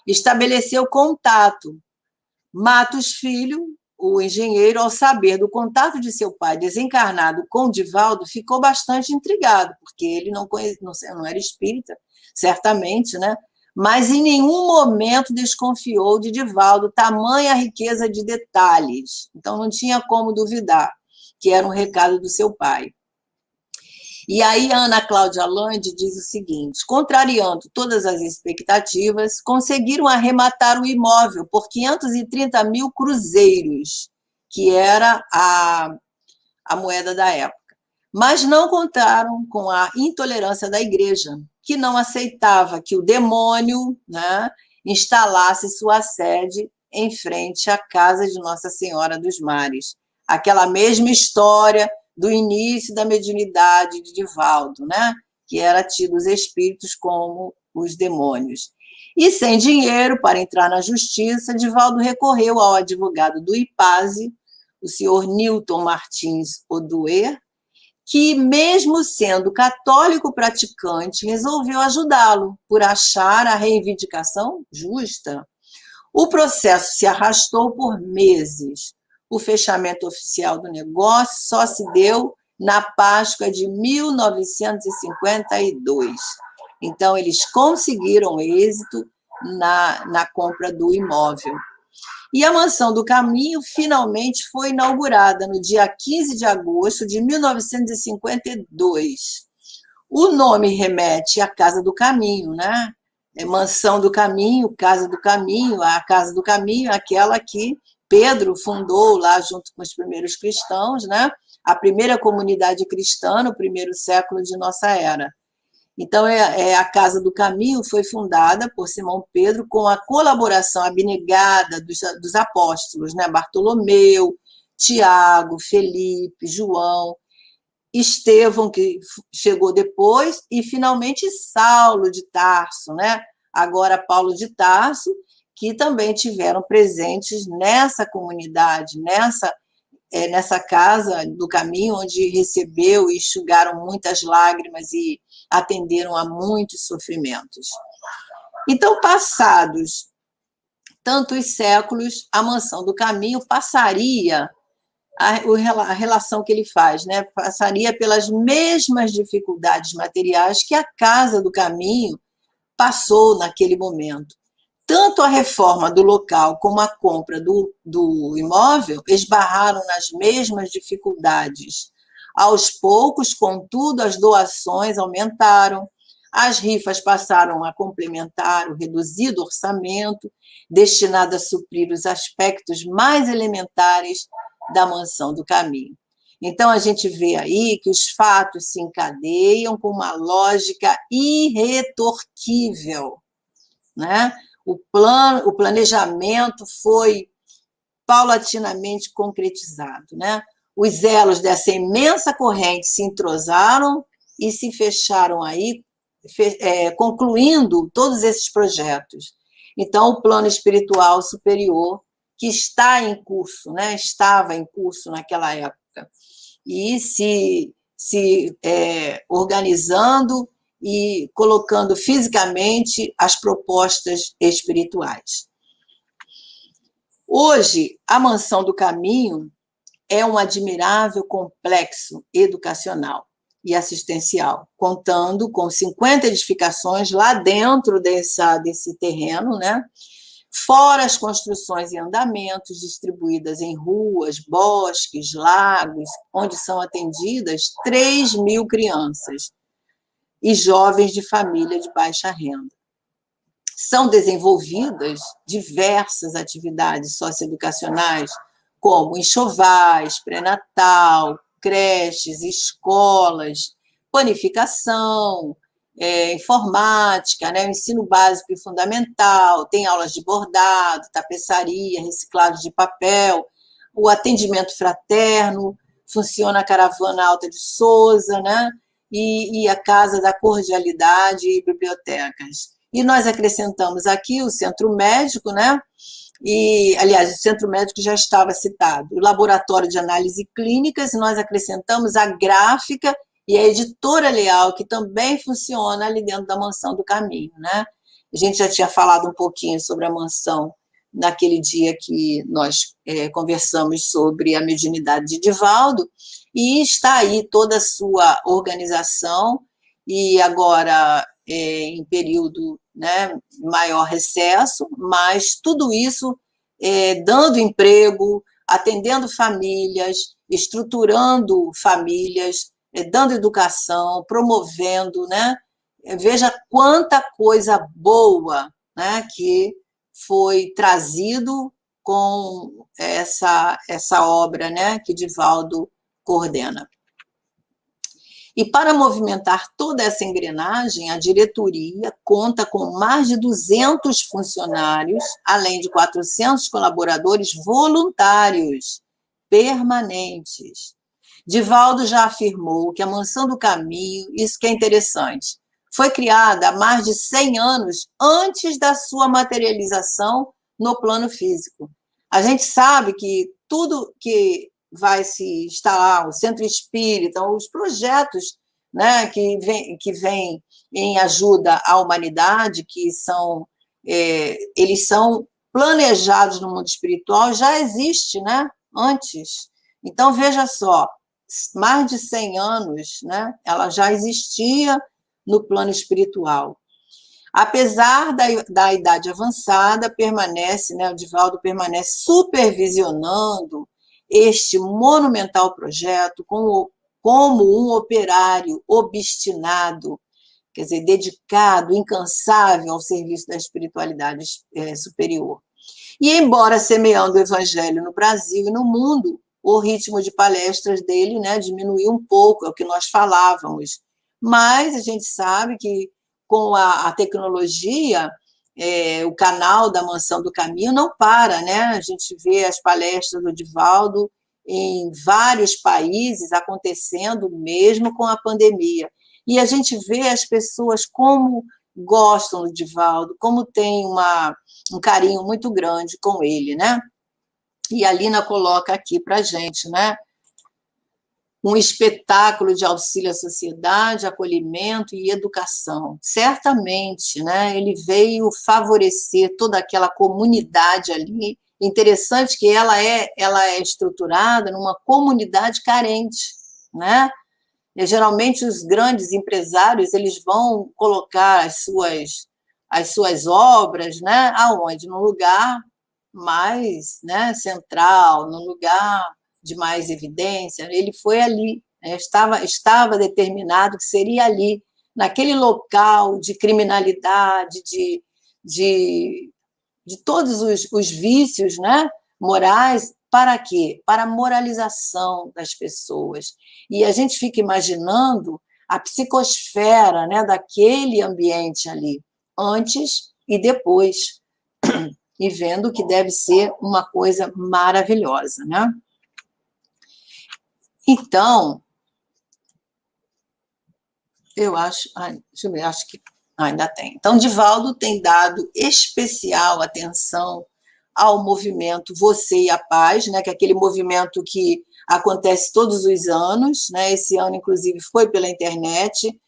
Estabeleceu contato. Matos Filho, o engenheiro, ao saber do contato de seu pai desencarnado com Divaldo, ficou bastante intrigado, porque ele não era espírita, certamente, né? Mas em nenhum momento desconfiou de Divaldo, tamanha riqueza de detalhes. Então, não tinha como duvidar que era um recado do seu pai. E aí, Ana Cláudia Lande diz o seguinte: contrariando todas as expectativas, conseguiram arrematar o imóvel por 530 mil cruzeiros, que era a moeda da época. Mas não contaram com a intolerância da igreja, que não aceitava que o demônio, né, instalasse sua sede em frente à casa de Nossa Senhora dos Mares. Aquela mesma história do início da mediunidade de Divaldo, né, que era tido os espíritos como os demônios. E sem dinheiro para entrar na justiça, Divaldo recorreu ao advogado do IPASE, o senhor Newton Martins Oduer, que, mesmo sendo católico praticante, resolveu ajudá-lo por achar a reivindicação justa. O processo se arrastou por meses. O fechamento oficial do negócio só se deu na Páscoa de 1952. Então, eles conseguiram êxito na compra do imóvel. E a Mansão do Caminho finalmente foi inaugurada no dia 15 de agosto de 1952. O nome remete à Casa do Caminho, né? É Mansão do Caminho, Casa do Caminho. A Casa do Caminho é aquela que Pedro fundou lá junto com os primeiros cristãos, né? A primeira comunidade cristã no primeiro século de nossa era. Então, a Casa do Caminho foi fundada por Simão Pedro com a colaboração abnegada dos apóstolos, né? Bartolomeu, Tiago, Felipe, João, Estevão, que chegou depois, e, finalmente, Saulo de Tarso, né? Agora Paulo de Tarso, que também tiveram presentes nessa comunidade, nessa casa do caminho, onde recebeu e enxugaram muitas lágrimas e atenderam a muitos sofrimentos. Então, passados tantos séculos, a Mansão do Caminho passaria a relação que ele faz, né? Passaria pelas mesmas dificuldades materiais que a Casa do Caminho passou naquele momento. Tanto a reforma do local como a compra do imóvel esbarraram nas mesmas dificuldades. Aos poucos, contudo, as doações aumentaram, as rifas passaram a complementar o reduzido orçamento destinado a suprir os aspectos mais elementares da Mansão do Caminho. Então, a gente vê aí que os fatos se encadeiam com uma lógica irretorquível, né? O planejamento foi paulatinamente concretizado, né? Os elos dessa imensa corrente se entrosaram e se fecharam aí, concluindo todos esses projetos. Então, o plano espiritual superior, que está em curso, né? Estava em curso naquela época, e se organizando e colocando fisicamente as propostas espirituais. Hoje, a Mansão do Caminho é um admirável complexo educacional e assistencial, contando com 50 edificações lá dentro desse terreno, né? Fora as construções em andamentos distribuídas em ruas, bosques, lagos, onde são atendidas 3.000 crianças e jovens de família de baixa renda. São desenvolvidas diversas atividades socioeducacionais, como enxovais, pré-natal, creches, escolas, panificação, informática, né, ensino básico e fundamental, tem aulas de bordado, tapeçaria, reciclagem de papel, o atendimento fraterno, funciona a Caravana Alta de Souza, né, e a Casa da Cordialidade e bibliotecas. E nós acrescentamos aqui o centro médico, né, e, aliás, o centro médico já estava citado, o laboratório de análise clínicas, e nós acrescentamos a gráfica e a editora Leal, que também funciona ali dentro da Mansão do Caminho, né? A gente já tinha falado um pouquinho sobre a mansão naquele dia que nós conversamos sobre a mediunidade de Divaldo, e está aí toda a sua organização, e agora em período, né, maior recesso, mas tudo isso dando emprego, atendendo famílias, estruturando famílias, dando educação, promovendo, né? Veja quanta coisa boa, né, que foi trazido com essa obra, né, que Divaldo coordena. E para movimentar toda essa engrenagem, a diretoria conta com mais de 200 funcionários, além de 400 colaboradores voluntários, permanentes. Divaldo já afirmou que a Mansão do Caminho, isso que é interessante, foi criada há mais de 100 anos antes da sua materialização no plano físico. A gente sabe que tudo que vai se instalar, o centro espírita, os projetos, né, que vem em ajuda à humanidade, que eles são planejados no mundo espiritual, já existe, né, antes. Então, veja só, mais de 100 anos, né, ela já existia no plano espiritual. Apesar da idade avançada, permanece, né, o Divaldo permanece supervisionando este monumental projeto como um operário obstinado, quer dizer, dedicado, incansável ao serviço da espiritualidade superior. E, embora semeando o evangelho no Brasil e no mundo, o ritmo de palestras dele, né, diminuiu um pouco, é o que nós falávamos. Mas a gente sabe que, com a tecnologia, o canal da Mansão do Caminho não para, né? A gente vê as palestras do Divaldo em vários países acontecendo, mesmo com a pandemia. E a gente vê as pessoas como gostam do Divaldo, como têm um carinho muito grande com ele, né? E a Lina coloca aqui para a gente, né? Um espetáculo de auxílio à sociedade, acolhimento e educação. Certamente, né? Ele veio favorecer toda aquela comunidade ali. Interessante que ela é estruturada numa comunidade carente, né? E, geralmente os grandes empresários eles vão colocar as suas obras, né? Aonde? Num lugar mais, né, central, num lugar de mais evidência. Ele foi ali, né? Estava determinado que seria ali, naquele local de criminalidade, de, de todos os vícios, né, morais. Para quê? Para a moralização das pessoas. E a gente fica imaginando a psicosfera, né, daquele ambiente ali, antes e depois, e vendo que deve ser uma coisa maravilhosa, né? Então, eu acho, deixa eu ver, acho que ainda tem. Então, Divaldo tem dado especial atenção ao movimento Você e a Paz, né, que é aquele movimento que acontece todos os anos, né? Esse ano, inclusive, foi pela internet,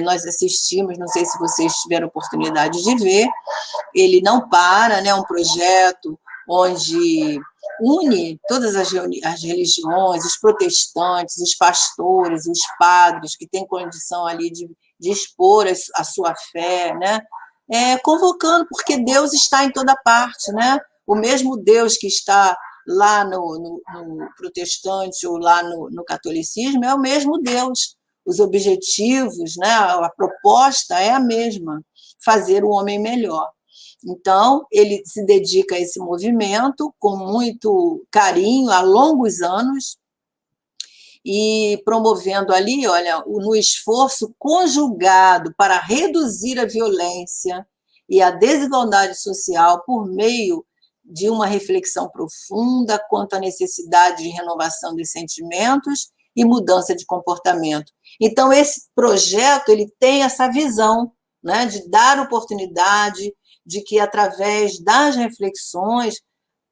nós assistimos, não sei se vocês tiveram oportunidade de ver. Ele não para, né? Um projeto onde une todas as religiões, os protestantes, os pastores, os padres, que têm condição ali de expor a sua fé, né? Convocando, porque Deus está em toda parte, né? O mesmo Deus que está lá no protestante ou lá no catolicismo é o mesmo Deus. Os objetivos, né? A proposta é a mesma, fazer o homem melhor. Então, ele se dedica a esse movimento com muito carinho, há longos anos, e promovendo ali, olha, no esforço conjugado para reduzir a violência e a desigualdade social por meio de uma reflexão profunda quanto à necessidade de renovação dos sentimentos e mudança de comportamento. Então, esse projeto ele tem essa visão, né, de dar oportunidade, de que, através das reflexões,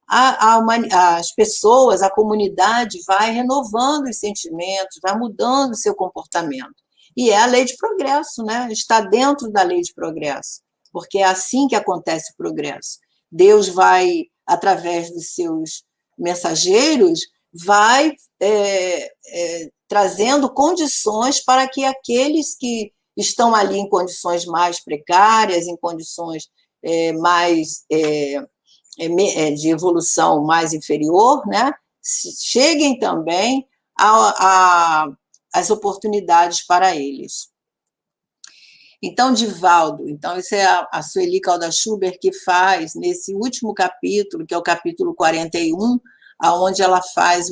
as pessoas, a comunidade vai renovando os sentimentos, vai mudando o seu comportamento. E é a lei de progresso, né? Está dentro da lei de progresso, porque é assim que acontece o progresso. Deus vai, através dos seus mensageiros, vai trazendo condições para que aqueles que estão ali em condições mais precárias, em condições mais de evolução mais inferior, né, cheguem também às oportunidades para eles. Então, Divaldo, então isso é a Sueli Calda-Schubert que faz nesse último capítulo, que é o capítulo 41, onde ela faz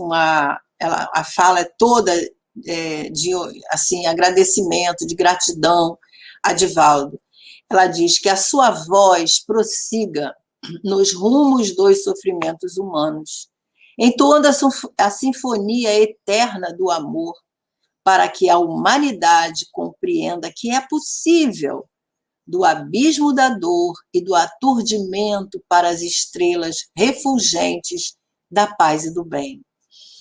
a fala é toda de assim, agradecimento, de gratidão a Divaldo. Ela diz que a sua voz prossiga nos rumos dos sofrimentos humanos, entoando a sinfonia eterna do amor, para que a humanidade compreenda que é possível, do abismo da dor e do aturdimento para as estrelas refulgentes da paz e do bem.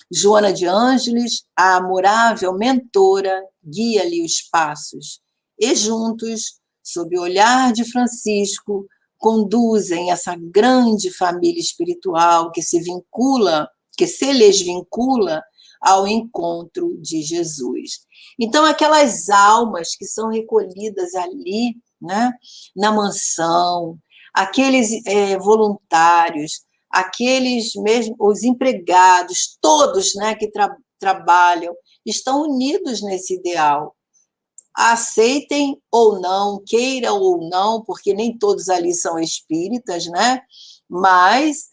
Joana de Ângeles, a amorável mentora, guia-lhe os passos, e juntos, sob o olhar de Francisco, conduzem essa grande família espiritual que se lhes vincula ao encontro de Jesus. Então, aquelas almas que são recolhidas ali, né, na mansão, aqueles voluntários, aqueles mesmo, os empregados, todos, né, que trabalham, estão unidos nesse ideal. Aceitem ou não, queiram ou não, porque nem todos ali são espíritas, né? Mas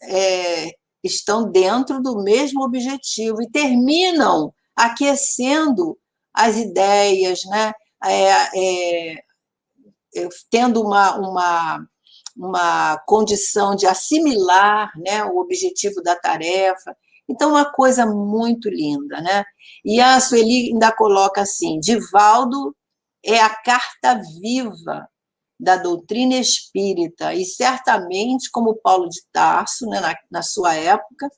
estão dentro do mesmo objetivo e terminam aquecendo as ideias, né? Tendo uma condição de assimilar, né, o objetivo da tarefa. Então, uma coisa muito linda, né? E a Sueli ainda coloca assim: Divaldo é a carta viva da doutrina espírita, e certamente, como Paulo de Tarso, né, na sua época,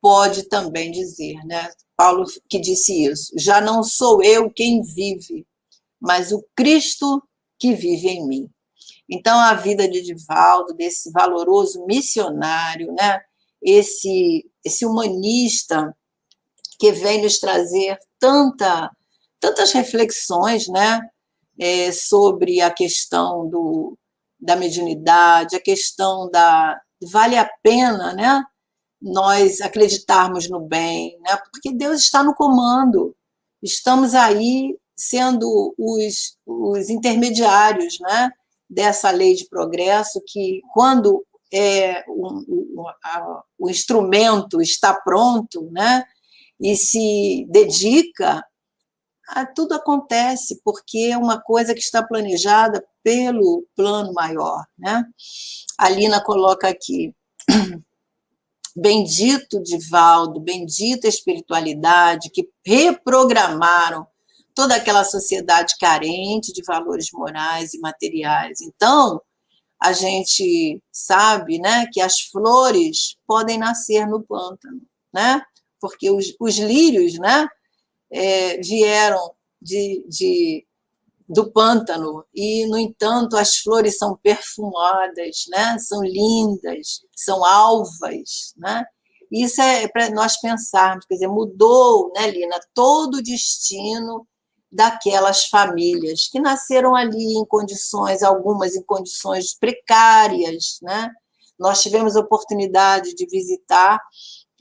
pode também dizer, né? Paulo que disse isso, já não sou eu quem vive, mas o Cristo que vive em mim. Então, a vida de Divaldo, desse valoroso missionário, né? Esse humanista que vem nos trazer tantas reflexões, né? Sobre a questão da mediunidade, a questão da vale a pena, né? Nós acreditarmos no bem, né? Porque Deus está no comando. Estamos aí sendo os intermediários, né? Dessa lei de progresso que, quando o instrumento está pronto, né? E se dedica, tudo acontece, porque é uma coisa que está planejada pelo plano maior, né? A Lina coloca aqui, bendito Divaldo, bendita espiritualidade, que reprogramaram toda aquela sociedade carente de valores morais e materiais. Então, a gente sabe, né, que as flores podem nascer no pântano, né? Porque os lírios, né, vieram do pântano e, no entanto, as flores são perfumadas, né? São lindas, são alvas, né? Isso é para nós pensarmos, quer dizer, mudou, né, Lina, todo o destino daquelas famílias que nasceram ali em condições, algumas em condições precárias, né? Nós tivemos a oportunidade de visitar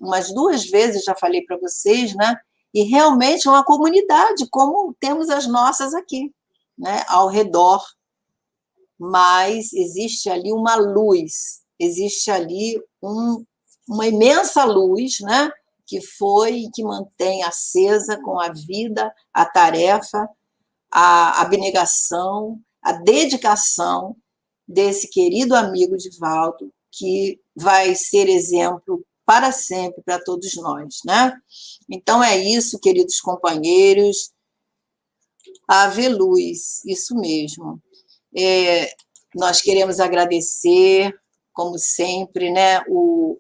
umas 2 vezes, já falei para vocês, né? E realmente é uma comunidade, como temos as nossas aqui, né? Ao redor, mas existe ali uma luz, existe ali uma imensa luz, né? Que mantém acesa com a vida, a tarefa, a abnegação, a dedicação desse querido amigo Divaldo, que vai ser exemplo para sempre para todos nós, né? Então é isso, queridos companheiros, haver luz, isso mesmo. Nós queremos agradecer, como sempre, né, o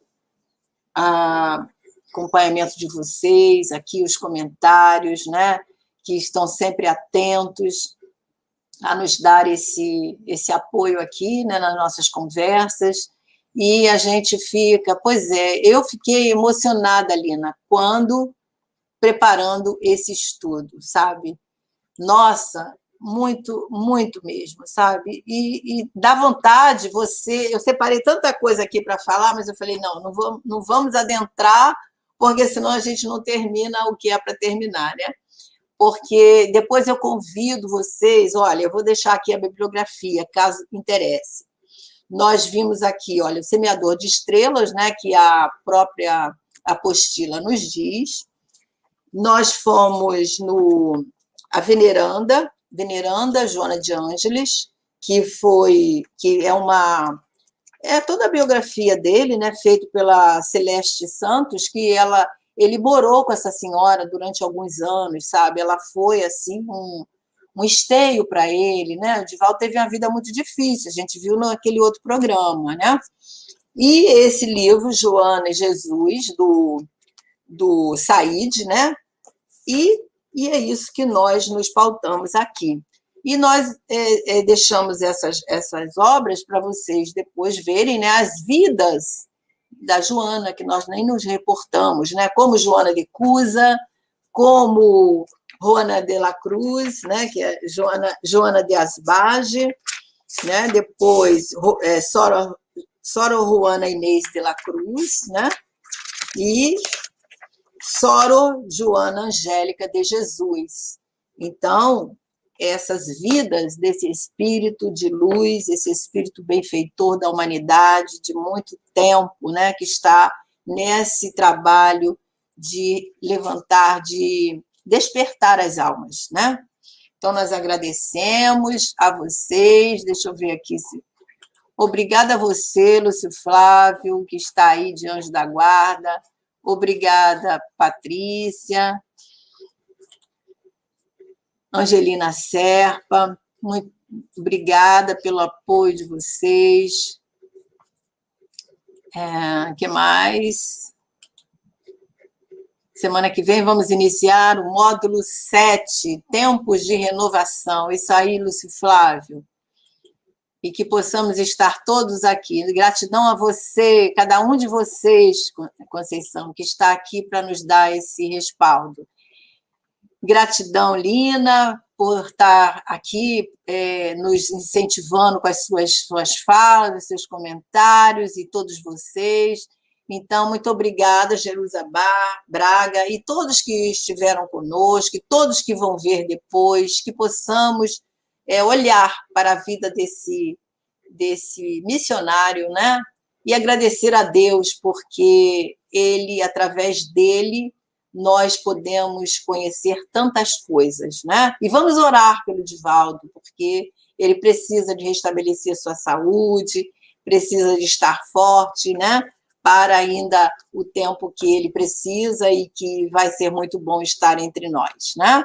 acompanhamento de vocês, aqui os comentários, né, que estão sempre atentos a nos dar esse apoio aqui, né, nas nossas conversas, e a gente fica, eu fiquei emocionada, Lina, quando preparando esse estudo, sabe? Nossa, muito, muito mesmo, sabe? E dá vontade, eu separei tanta coisa aqui para falar, mas eu falei, não vamos adentrar, porque senão a gente não termina o que é para terminar, né? Porque depois eu convido vocês, olha, eu vou deixar aqui a bibliografia, caso interesse. Nós vimos aqui, olha, o Semeador de Estrelas, né, que a própria apostila nos diz. Nós fomos a Veneranda Joana de Ângeles, que é toda a biografia dele, né, feito pela Celeste Santos, que ele morou com essa senhora durante alguns anos, sabe? Ela foi assim um esteio para ele, né? O Divaldo teve uma vida muito difícil, a gente viu naquele outro programa, né? E esse livro, Joana e Jesus, do Said, né? E é isso que nós nos pautamos aqui. E nós deixamos essas obras para vocês depois verem, né, as vidas da Joana, que nós nem nos reportamos, né, como Joana de Cusa, como Juana de la Cruz, né, que é Joana de Asbage, né, depois Soro Juana Inês de la Cruz, né, e Soro Joana Angélica de Jesus. Então, essas vidas desse espírito de luz, esse espírito benfeitor da humanidade de muito tempo, né, que está nesse trabalho de levantar, de despertar as almas, né? Então, nós agradecemos a vocês, deixa eu ver aqui se... Obrigada a você, Lúcio Flávio, que está aí de anjo da guarda. Obrigada, Patrícia. Angelina Serpa, Obrigada pelo apoio de vocês. Que mais? Semana que vem vamos iniciar o módulo 7, Tempos de Renovação. Isso aí, Lúcio Flávio. E que possamos estar todos aqui. Gratidão a você, cada um de vocês, Conceição, que está aqui para nos dar esse respaldo. Gratidão, Lina, por estar aqui nos incentivando com as suas falas, os seus comentários, e todos vocês. Então, muito obrigada, Jerusa Braga, e todos que estiveram conosco, e todos que vão ver depois, que possamos olhar para a vida desse missionário, né? E agradecer a Deus, porque ele, através dele, nós podemos conhecer tantas coisas, né? E vamos orar pelo Divaldo, porque ele precisa de restabelecer sua saúde, precisa de estar forte, né? Para ainda o tempo que ele precisa, e que vai ser muito bom estar entre nós, né?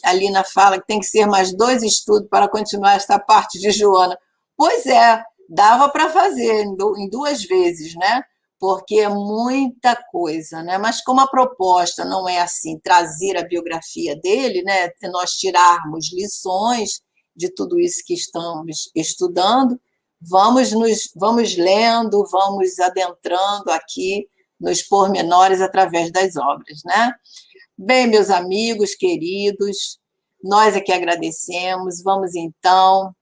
A Lina fala que tem que ser mais 2 estudos para continuar esta parte de Joana. Pois é, dava para fazer em 2 vezes, né? Porque é muita coisa, né? Mas como a proposta não é assim, trazer a biografia dele, né? Nós tirarmos lições de tudo isso que estamos estudando, vamos lendo, vamos adentrando aqui nos pormenores através das obras, né? Bem, meus amigos queridos, nós é que agradecemos. Vamos, então,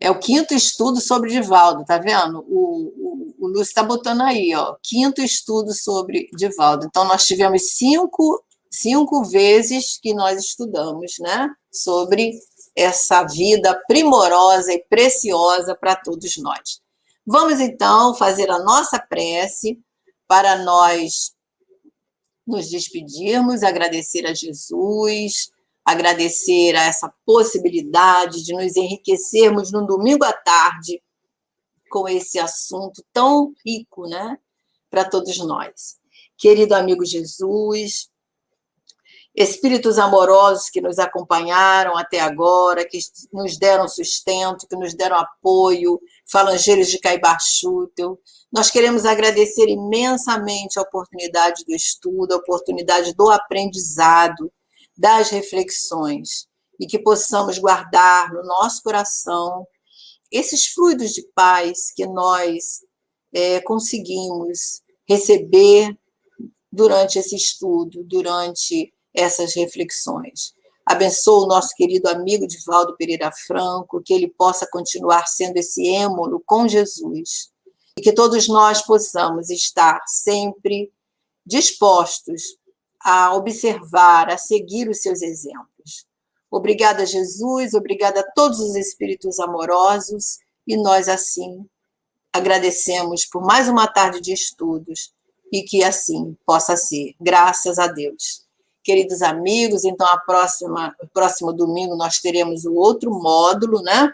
o 5º estudo sobre Divaldo, tá vendo? O Lúcio está botando aí, ó, 5º estudo sobre Divaldo. Então, nós tivemos 5 vezes que nós estudamos, né, sobre essa vida primorosa e preciosa para todos nós. Vamos, então, fazer a nossa prece para nós nos despedirmos, agradecer a Jesus, agradecer a essa possibilidade de nos enriquecermos num domingo à tarde com esse assunto tão rico, né, para todos nós. Querido amigo Jesus, espíritos amorosos que nos acompanharam até agora, que nos deram sustento, que nos deram apoio, falangeiros de Caibar-Schutel, nós queremos agradecer imensamente a oportunidade do estudo, a oportunidade do aprendizado, das reflexões, e que possamos guardar no nosso coração esses fluidos de paz que nós conseguimos receber durante esse estudo, durante essas reflexões. Abençoa o nosso querido amigo Divaldo Pereira Franco, que ele possa continuar sendo esse êmulo com Jesus, e que todos nós possamos estar sempre dispostos a observar, a seguir os seus exemplos. Obrigada, Jesus, obrigada a todos os espíritos amorosos, e nós, assim, agradecemos por mais uma tarde de estudos, e que assim possa ser, graças a Deus. Queridos amigos, então, o próximo domingo nós teremos o outro módulo, né?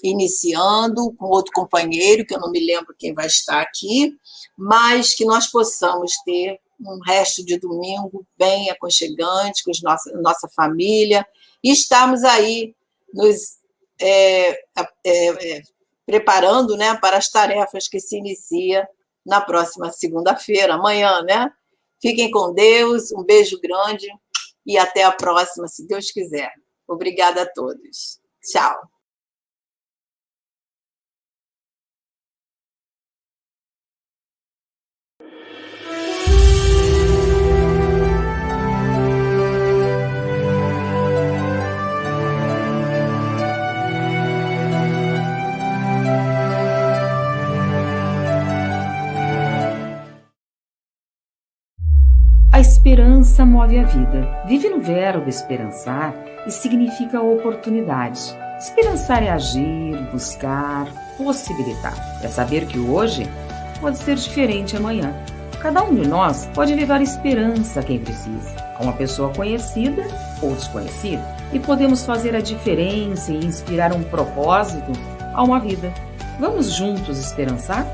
Iniciando com outro companheiro, que eu não me lembro quem vai estar aqui, mas que nós possamos ter um resto de domingo bem aconchegante com nossa família, e estarmos aí nos preparando, né, para as tarefas que se inicia na próxima segunda-feira, amanhã, né? Fiquem com Deus, um beijo grande e até a próxima, se Deus quiser. Obrigada a todos. Tchau. A esperança move a vida. Vive no verbo esperançar e significa oportunidade. Esperançar é agir, buscar, possibilitar. É saber que hoje pode ser diferente amanhã. Cada um de nós pode levar esperança a quem precisa, a uma pessoa conhecida ou desconhecida. E podemos fazer a diferença e inspirar um propósito a uma vida. Vamos juntos esperançar?